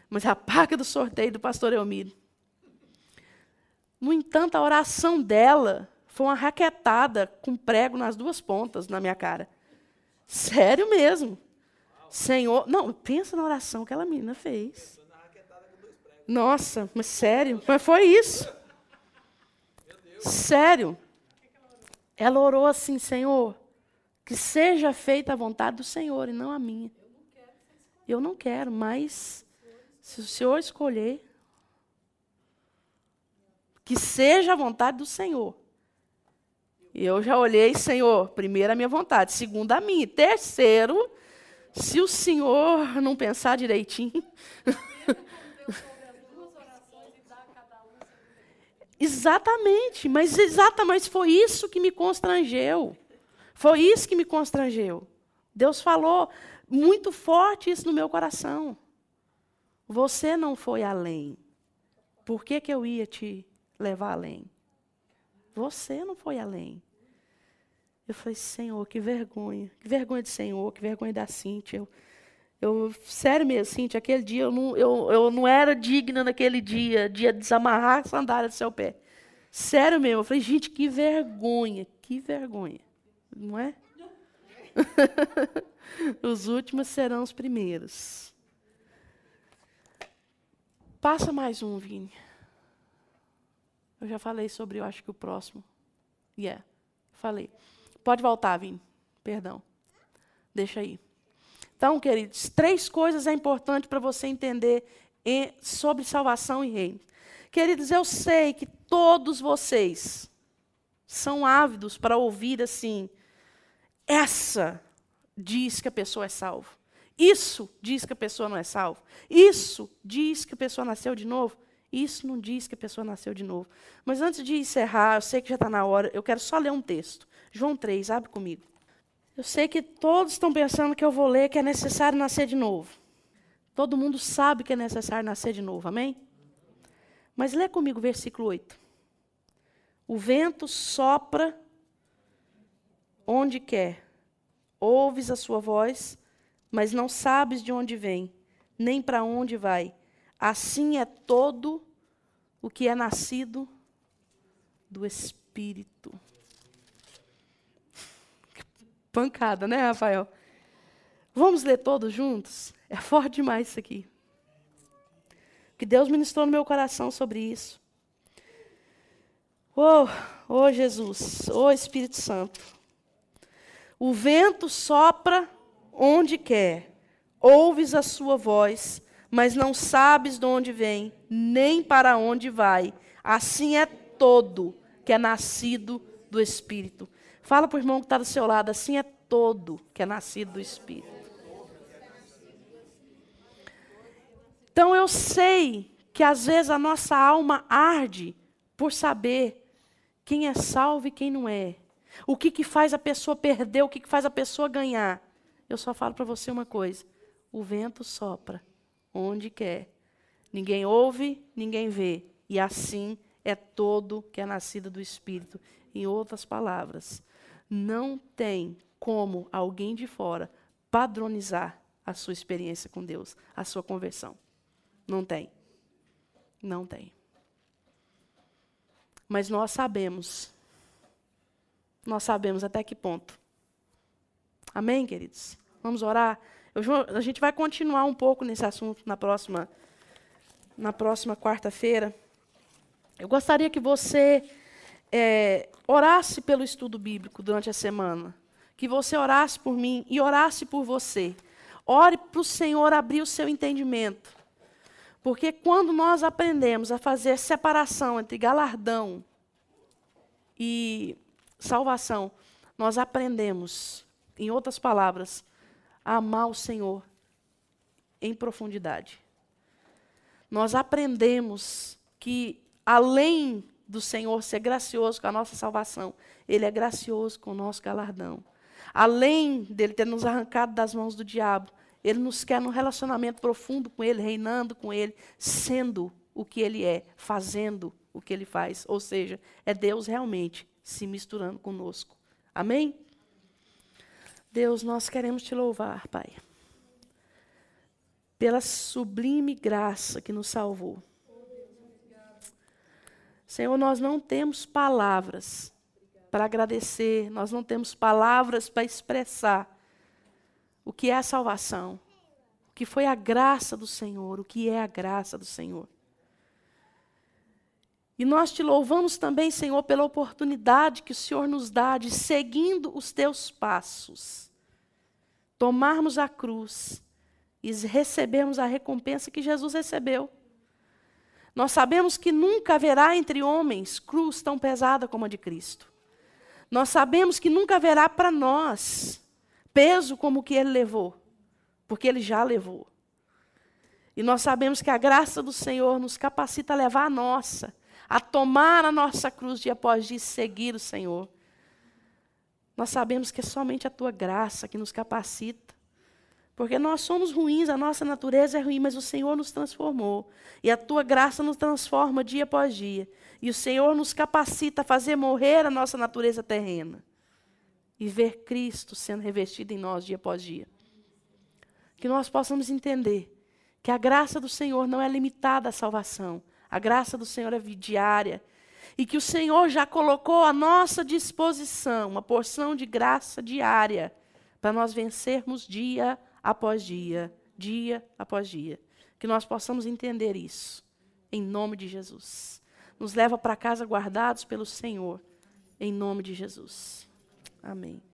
Mas apaga do sorteio do pastor Elmiro. No entanto, a oração dela foi uma raquetada com prego nas duas pontas na minha cara. Sério mesmo. Senhor, não, pensa na oração que aquela menina fez. Nossa, mas sério, mas foi isso. Sério. Ela orou assim, Senhor, que seja feita a vontade do Senhor e não a minha. Eu não quero, mas se o Senhor escolher, que seja a vontade do Senhor. Eu já olhei, Senhor, primeiro a minha vontade, segundo a minha. Terceiro, se o Senhor não pensar direitinho. Exatamente, mas foi isso que me constrangeu. Foi isso que me constrangeu. Deus falou muito forte isso no meu coração. Você não foi além. Por que eu ia te levar além? Você não foi além. Eu falei, Senhor, que vergonha. Que vergonha do Senhor, que vergonha da Cíntia. Sério mesmo, Cíntia, aquele dia eu não era digna naquele dia de desamarrar a sandália do seu pé. Sério mesmo. Eu falei, gente, que vergonha. Não é? Os últimos serão os primeiros. Passa mais um, Vini. Eu já falei sobre, eu acho que o próximo. Falei. Pode voltar, Vini. Perdão. Deixa aí. Então, queridos, 3 coisas é importante para você entender sobre salvação e reino. Queridos, eu sei que todos vocês são ávidos para ouvir assim, essa diz que a pessoa é salva. Isso diz que a pessoa não é salva. Isso diz que a pessoa nasceu de novo. Isso não diz que a pessoa nasceu de novo. Mas antes de encerrar, eu sei que já está na hora, eu quero só ler um texto. João 3, abre comigo. Eu sei que todos estão pensando que eu vou ler que é necessário nascer de novo. Todo mundo sabe que é necessário nascer de novo, amém? Mas lê comigo o versículo 8. O vento sopra onde quer. Ouves a sua voz, mas não sabes de onde vem, nem para onde vai. Assim é todo o que é nascido do Espírito. Pancada, né, Rafael? Vamos ler todos juntos? É forte demais isso aqui. Que Deus ministrou no meu coração sobre isso. Oh, Jesus, Espírito Santo. O vento sopra onde quer. Ouves a sua voz, mas não sabes de onde vem, nem para onde vai. Assim é todo que é nascido do Espírito. Fala para o irmão que está do seu lado, assim é todo que é nascido do Espírito. Então eu sei que às vezes a nossa alma arde por saber quem é salvo e quem não é. O que faz a pessoa perder, o que faz a pessoa ganhar. Eu só falo para você uma coisa. O vento sopra onde quer. Ninguém ouve, ninguém vê. E assim é todo que é nascido do Espírito. Em outras palavras, não tem como alguém de fora padronizar a sua experiência com Deus, a sua conversão. Não tem. Não tem. Mas nós sabemos até que ponto. Amém, queridos? Vamos orar? A gente vai continuar um pouco nesse assunto na próxima quarta-feira. Eu gostaria que você orasse pelo estudo bíblico durante a semana. Que você orasse por mim e orasse por você. Ore para o Senhor abrir o seu entendimento. Porque quando nós aprendemos a fazer separação entre galardão e salvação, nós aprendemos, em outras palavras, a amar o Senhor em profundidade. Nós aprendemos que, além do Senhor ser gracioso com a nossa salvação, Ele é gracioso com o nosso galardão. Além dele ter nos arrancado das mãos do diabo, Ele nos quer num relacionamento profundo com Ele, reinando com Ele, sendo o que Ele é, fazendo o que Ele faz. Ou seja, é Deus realmente se misturando conosco. Amém? Deus, nós queremos Te louvar, Pai, pela sublime graça que nos salvou. Senhor, nós não temos palavras para agradecer, nós não temos palavras para expressar o que é a salvação, o que foi a graça do Senhor, o que é a graça do Senhor. E nós Te louvamos também, Senhor, pela oportunidade que o Senhor nos dá de, seguindo os Teus passos, tomarmos a cruz e recebermos a recompensa que Jesus recebeu. Nós sabemos que nunca haverá entre homens cruz tão pesada como a de Cristo. Nós sabemos que nunca haverá para nós peso como o que Ele levou, porque Ele já levou. E nós sabemos que a graça do Senhor nos capacita a levar a nossa, a tomar a nossa cruz dia após dia e seguir o Senhor. Nós sabemos que é somente a Tua graça que nos capacita. Porque nós somos ruins, a nossa natureza é ruim, mas o Senhor nos transformou. E a Tua graça nos transforma dia após dia. E o Senhor nos capacita a fazer morrer a nossa natureza terrena. E ver Cristo sendo revestido em nós dia após dia. Que nós possamos entender que a graça do Senhor não é limitada à salvação. A graça do Senhor é diária. E que o Senhor já colocou à nossa disposição uma porção de graça diária para nós vencermos dia após dia, dia após dia. Que nós possamos entender isso, em nome de Jesus. Nos leva para casa guardados pelo Senhor, em nome de Jesus. Amém.